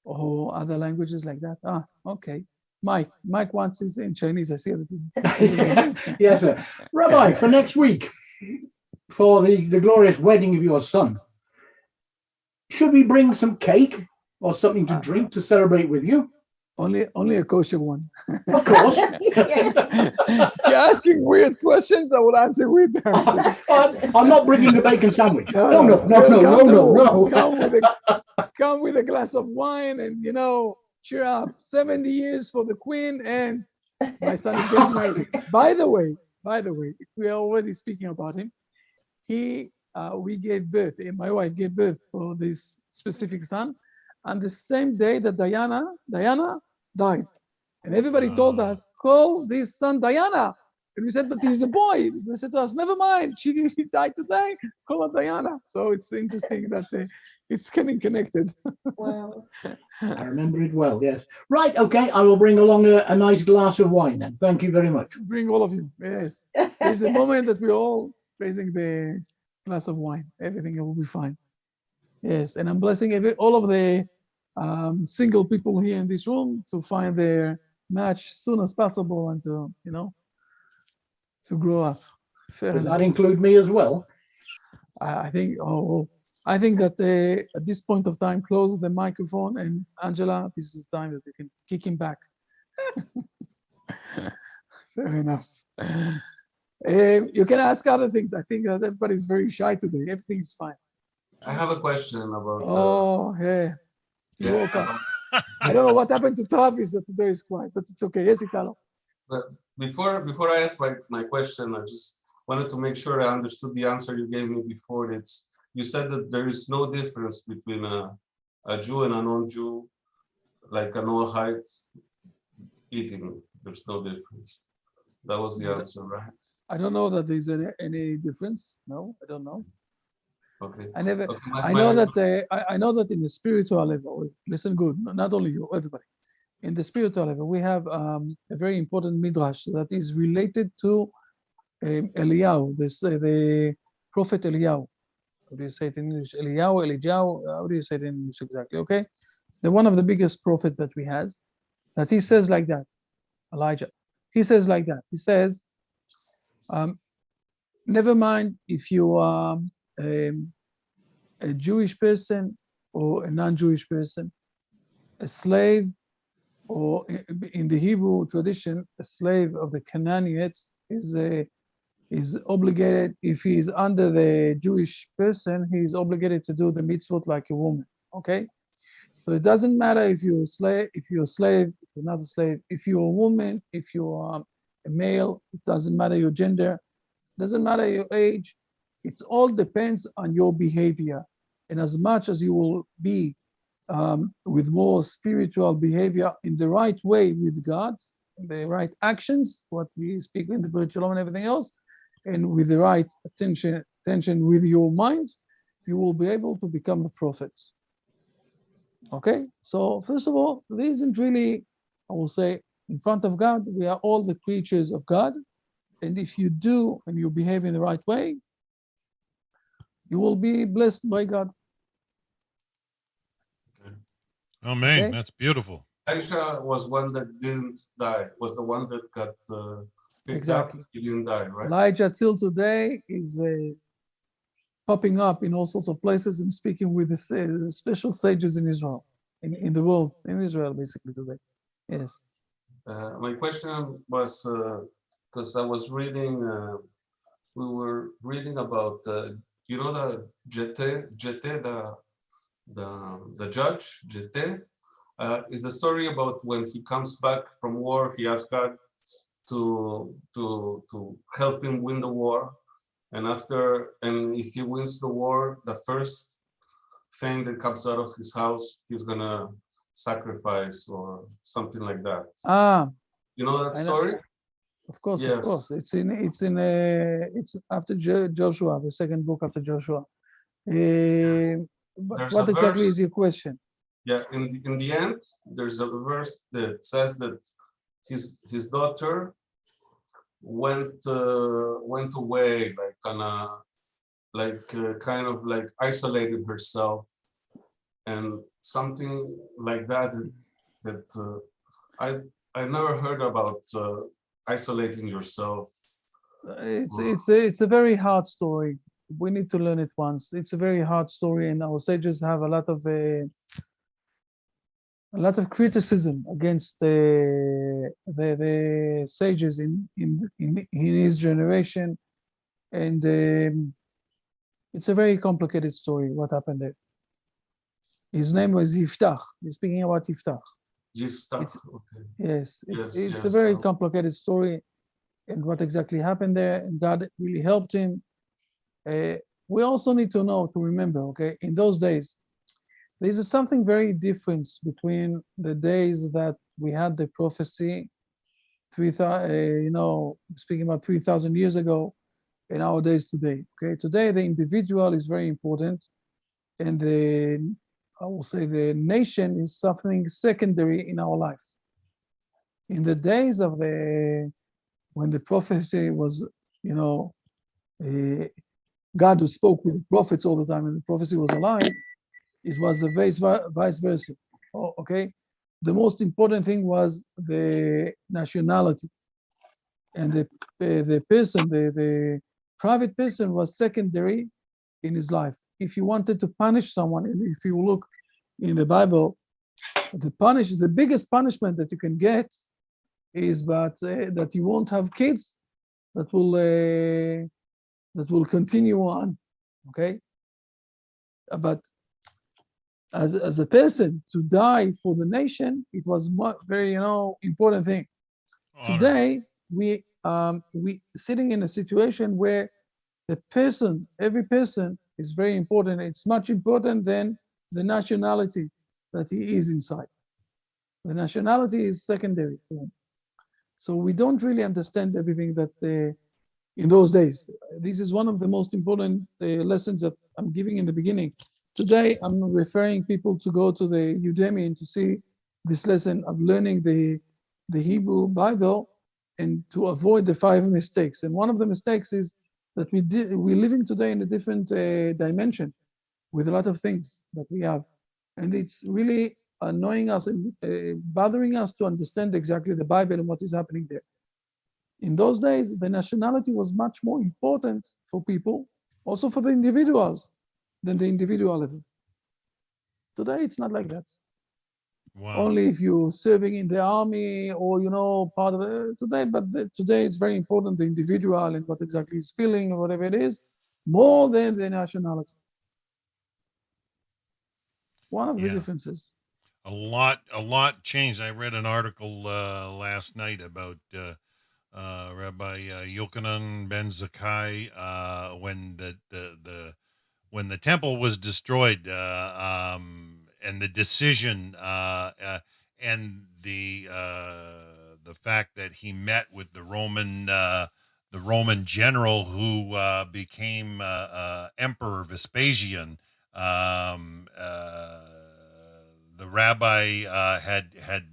Or other languages like that. Okay. Mike wants it in Chinese. I see it. Yes, sir. Rabbi, for next week, for the glorious wedding of your son, should we bring some cake or something to drink to celebrate with you? Only a kosher one. Of course. If you're asking weird questions, I will answer weird answers. I'm not bringing a bacon sandwich. No. Come with a glass of wine and cheer up. 70 years for the queen, and my son is getting married. By the way, if we are already speaking about him, we gave birth. My wife gave birth for this specific son on the same day that Diana died, and everybody told us, call this son Diana. And we said, but he's a boy. They said to us, never mind, she died today, call her Diana. So it's interesting that it's getting connected. Wow. I remember it well, yes. Right, okay, I will bring along a nice glass of wine then. Thank you very much. Bring all of you, yes. There's a moment that we're all raising the glass of wine. Everything will be fine. Yes, and I'm blessing all of the single people here in this room to find their match as soon as possible and to, to grow up. Does that include me as well? I think that at this point of time, close the microphone, and Angela, this is the time that you can kick him back. Fair enough. You can ask other things. I think that everybody's very shy today. Everything's fine. I have a question about. Oh, hey. You're welcome. I don't know what happened to Travis that today is quiet, but it's okay. Yes, Italo. But before I ask my question, I just wanted to make sure I understood the answer you gave me before. You said that there is no difference between a Jew and a non-Jew, like a Noahide eating. There's no difference. That was the answer, right? I don't know that there's any difference. No, I don't know. Okay. I never. Okay, I know that in the spiritual level. Listen, good. Not only you, everybody. In the spiritual level, we have a very important midrash that is related to Eliyahu, the prophet Eliyahu. How do you say it in English? Eliyahu. How do you say it in English exactly? Okay, the one of the biggest prophet that we had, that he says like that. Elijah. He says like that. He says, never mind if you are a Jewish person or a non-Jewish person, a slave, or in the Hebrew tradition, a slave of the Canaanites is obligated, if he is under the Jewish person, he is obligated to do the mitzvot like a woman. Okay, so it doesn't matter if you're a slave, if you're not a slave, if you're a woman, if you are a male, it doesn't matter your gender, doesn't matter your age. It all depends on your behavior, and as much as you will be with more spiritual behavior in the right way with God, the right actions, what we speak in the Brit Shalom and everything else, and with the right attention with your mind, you will be able to become a prophet. Okay, so first of all, there isn't really, I will say, in front of God, we are all the creatures of God, and if you do and you behave in the right way, you will be blessed by God. Oh man, Okay. that's beautiful. Aisha was one that didn't die. Was the one that got picked Exactly. up. He didn't die, right? Elijah till today is popping up in all sorts of places and speaking with the special sages in Israel, in the world, in Israel, basically today. Yes. My question was because I was reading. We were reading about the Jete, the judge Jete. Is the story about when he comes back from war, he asks God to help him win the war, and if he wins the war, the first thing that comes out of his house, he's gonna sacrifice or something like that. Ah, You know that I know. story? of course, Yes. of course. It's after Joshua, the second book after Joshua. There's What a exactly verse. is your question? Yeah, in the end, there's a verse that says that his daughter went away like on a kind of like isolated herself and something like that I never heard about isolating yourself. It's a very hard story. We need to learn it once. It's a very hard story, and our sages have a lot of criticism against the sages in his generation, and it's a very complicated story. What happened there? His name was Yiftach. You're speaking about Yiftach. Just It's- okay. Yes, Yes, it's a yes, very that- complicated story, and what exactly happened there, and God really helped him. We also need to know, to remember, okay, in those days, there's something very different between the days that we had the prophecy, speaking about 3,000 years ago, and our days today. Okay, today the individual is very important, and I will say the nation is something secondary in our life. In the days of when the prophecy was, you know, God who spoke with the prophets all the time, and the prophecy was alive, it was the vice versa. Okay, the most important thing was the nationality, and the person, the private person, was secondary in his life. If you wanted to punish someone, and if you look in the Bible, the biggest punishment that you can get is that you won't have kids that will continue on. Okay, but as a person to die for the nation, it was very important thing. Honor. Today we sitting in a situation where every person is very important. It's much important than the nationality that he is inside. The nationality is secondary for him. So we don't really understand everything that in those days. This is one of the most important lessons that I'm giving in the beginning. Today, I'm referring people to go to the Udemy and to see this lesson of learning the Hebrew Bible and to avoid the 5 mistakes. And one of the mistakes is that we're living today in a different dimension with a lot of things that we have. And it's really annoying us and bothering us to understand exactly the Bible and what is happening there. In those days, the nationality was much more important for people, also for the individuals, than the individual level. Today, it's not like that. Wow. Only if you're serving in the army or part of it today. But today, it's very important the individual and what exactly he's feeling or whatever it is, more than the nationality. One of the Yeah. differences. A lot changed. I read an article last night about Rabbi Yochanan ben Zakkai when the temple was destroyed and the decision and the fact that he met with the Roman general who became Emperor Vespasian. The rabbi had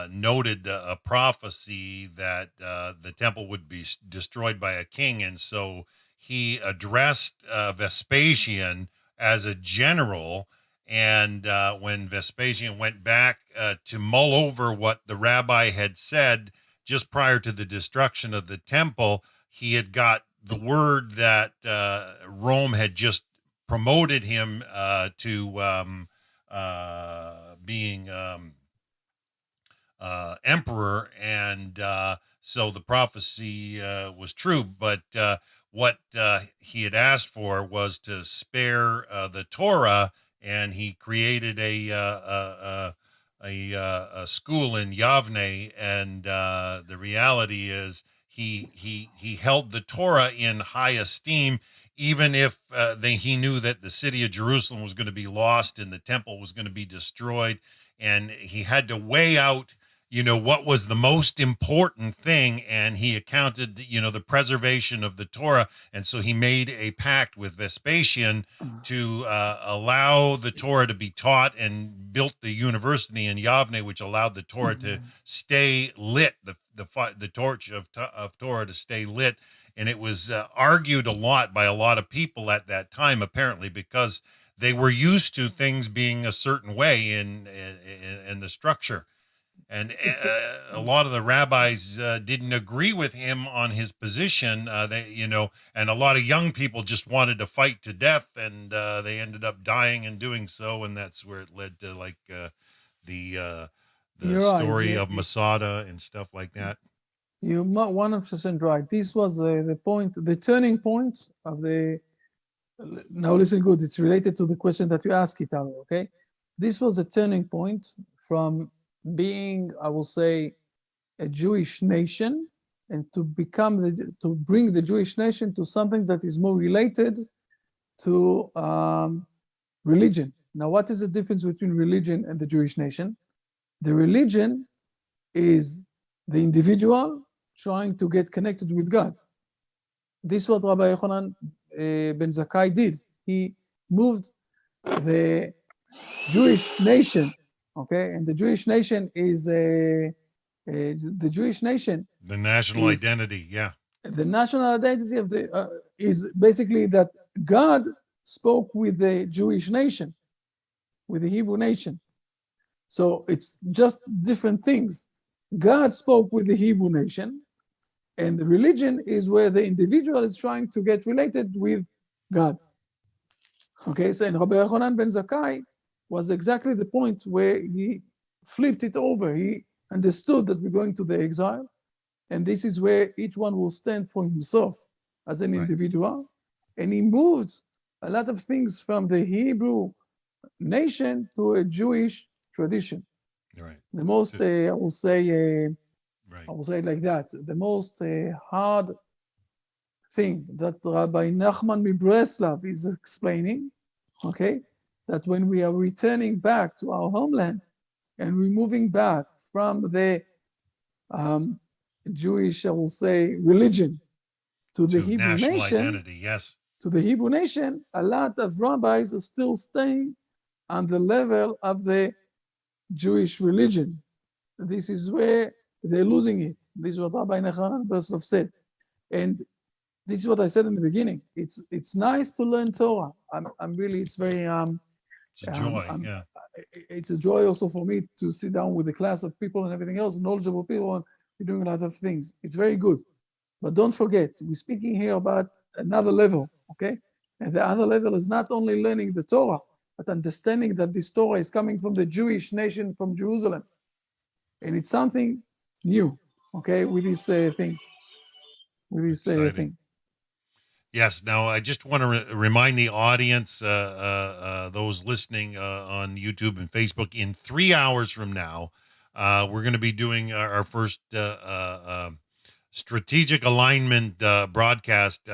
noted a prophecy that the temple would be destroyed by a king, and so he addressed Vespasian as a general And when Vespasian went back to mull over what the rabbi had said just prior to the destruction of the temple, he had got the word that Rome had just promoted him to being emperor, and so the prophecy was true. But what he had asked for was to spare the Torah, and he created a school in Yavne. And the reality is, he held the Torah in high esteem, even if he knew that the city of Jerusalem was going to be lost and the temple was going to be destroyed, and he had to weigh out, what was the most important thing, and he accounted, the preservation of the Torah. And so he made a pact with Vespasian to allow the Torah to be taught, and built the university in Yavne, which allowed the Torah to stay lit, the torch of Torah to stay lit. And it was argued a lot by a lot of people at that time, apparently, because they were used to things being a certain way in the structure. And a lot of the rabbis didn't agree with him on his position. And a lot of young people just wanted to fight to death, and they ended up dying in doing so. And that's where it led to the You're story right. of Masada and stuff like that. You're 100% right. This was the point, the turning point of the. Now listen good. It's related to the question that you asked, Italo. Okay, this was a turning point from being, I will say, a Jewish nation, and to bring the Jewish nation to something that is more related to religion. Now, what is the difference between religion and the Jewish nation? The religion is the individual trying to get connected with God. This is what Rabbi Yochanan ben Zakkai did. He moved the Jewish nation, okay, and the Jewish nation is the Jewish nation. The national identity, yeah. The national identity of the is basically that God spoke with the Jewish nation, with the Hebrew nation. So it's just different things. God spoke with the Hebrew nation, and the religion is where the individual is trying to get related with God. Okay, so and Rabbi Yochanan ben Zakkai was exactly the point where he flipped it over. He understood that we're going to the exile, and this is where each one will stand for himself as an individual. And he moved a lot of things from the Hebrew nation to a Jewish tradition. Right. The most, I will say, Right. I will say it like that. The most hard thing that Rabbi Nachman Mibreslav is explaining, okay, that when we are returning back to our homeland and we're moving back from the Jewish, I will say, religion to the Hebrew national nation, identity, yes. to the Hebrew nation, a lot of rabbis are still staying on the level of the Jewish religion. This is where they're losing it. This is what Rabbi Nachman Mibreslav said. And this is what I said in the beginning. It's nice to learn Torah. I'm really, it's very It's a joy, yeah. It's a joy also for me to sit down with a class of people and everything else, knowledgeable people, and we're doing a lot of things. It's very good. But don't forget, we're speaking here about another level, okay? And the other level is not only learning the Torah, but understanding that this Torah is coming from the Jewish nation, from Jerusalem. And it's something new, okay, with this thing. With this thing. Yes. Now, I just want to remind the audience, those listening on YouTube and Facebook, in 3 hours from now, we're going to be doing our first strategic alignment broadcast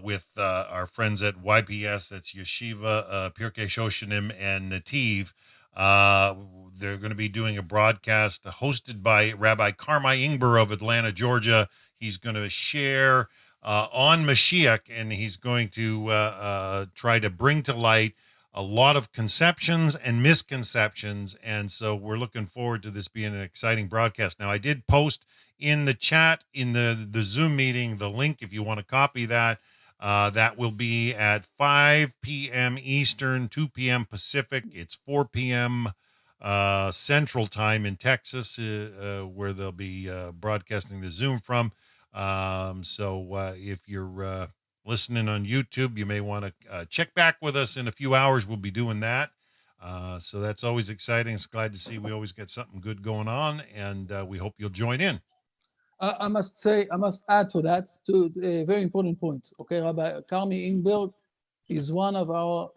with our friends at YPS. That's Yeshiva, Pirkei Shoshanim, and Nativ. They're going to be doing a broadcast hosted by Rabbi Carmi Ingber of Atlanta, Georgia. He's going to share on Mashiach, and he's going to try to bring to light a lot of conceptions and misconceptions. And so we're looking forward to this being an exciting broadcast. Now, I did post in the chat, in the Zoom meeting, the link if you want to copy that. That will be at 5 p.m. Eastern, 2 p.m. Pacific. It's 4 p.m. Central Time in Texas, where they'll be broadcasting the Zoom from. So if you're listening on YouTube, you may want to check back with us in a few hours. We'll be doing that. So that's always exciting. It's glad to see we always get something good going on, and we hope you'll join in. I must add to that, to a very important point. Okay, Rabbi Carmi Ingberg is one of our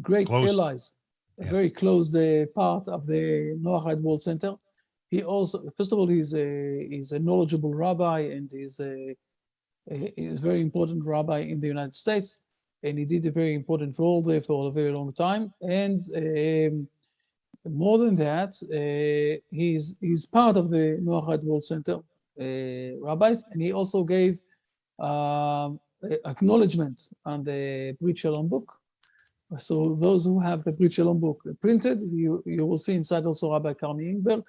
great allies, a very close part of the Noahide World Center. He also, first of all, he's a knowledgeable rabbi, and he's a very important rabbi in the United States, and he did a very important role there for a very long time. And more than that, he's part of the Noahide World Center rabbis, and he also gave acknowledgement on the Brit Shalom book. So those who have the Brit Shalom book printed, you will see inside also Rabbi Carmi Ingberg.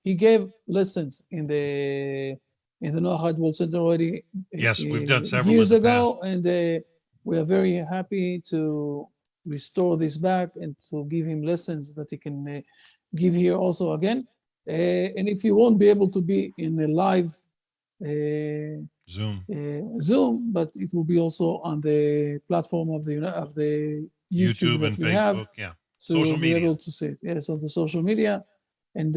He gave lessons in the Noahide World Center already. Yes, we've done several years in the ago, past. and we are very happy to restore this back and to give him lessons that he can give here also again. And if you won't be able to be in a live Zoom, but it will be also on the platform of the YouTube and we Facebook, have, so you'll social be media. able to see it. Yes, on the social media. And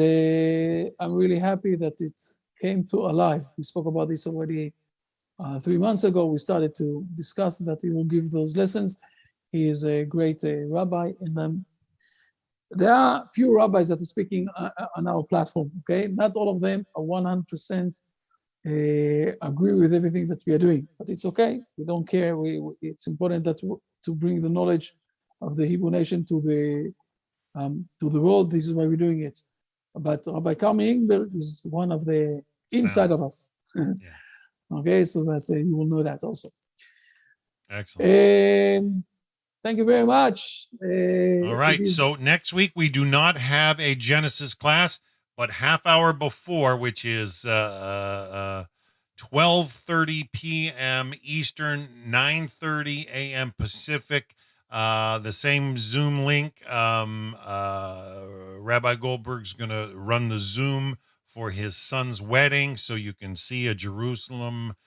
I'm really happy that it came to alive. We spoke about this already 3 months ago. We started to discuss that he will give those lessons. He is a great rabbi, and there are few rabbis that are speaking on our platform. Okay, not all of them are 100% agree with everything that we are doing, but it's okay. We don't care. It's important that to bring the knowledge of the Hebrew nation to the world. This is why we're doing it. But Rabbi Carmi Ingberg is one of the inside of us. Okay, so that you will know that also. Excellent. Thank you very much. All right. So next week we do not have a Genesis class, but half hour before, which is 12:30 p.m. Eastern, 9:30 a.m. Pacific. The same Zoom link. Rabbi Goldberg's going to run the Zoom for his son's wedding, so you can see a Jerusalem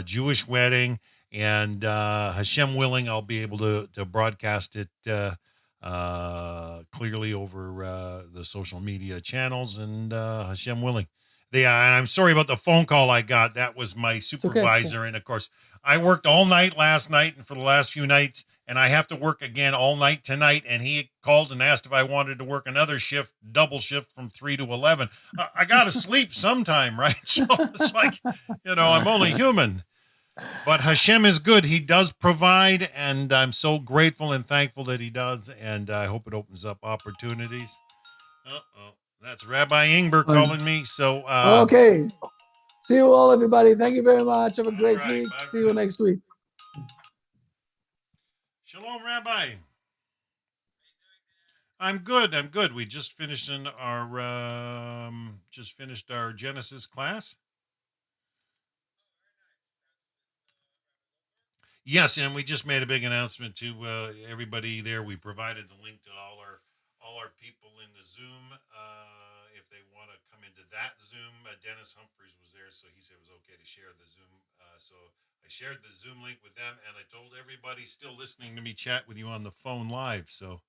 Jewish wedding. And Hashem willing, I'll be able to broadcast it clearly over the social media channels, and Hashem willing. And I'm sorry about the phone call I got. That was my supervisor. Okay. And of course, I worked all night last night and for the last few nights, and I have to work again all night tonight. And he called and asked if I wanted to work another shift, double shift from 3 to 11. I got to sleep sometime, right? So it's like, I'm only human. But Hashem is good. He does provide, and I'm so grateful and thankful that he does, and I hope it opens up opportunities. That's Rabbi Ingberg calling me. So okay. See you all, everybody. Thank you very much. Have a great week. See you next week. Shalom, Rabbi. I'm good. We just finished our Genesis class. Yes, and we just made a big announcement to everybody there. We provided the link to all our people in the Zoom. If they want to come into that Zoom, Dennis Humphreys was there, so he said it was okay to share the Zoom. So I shared the Zoom link with them, and I told everybody still listening to me chat with you on the phone live. So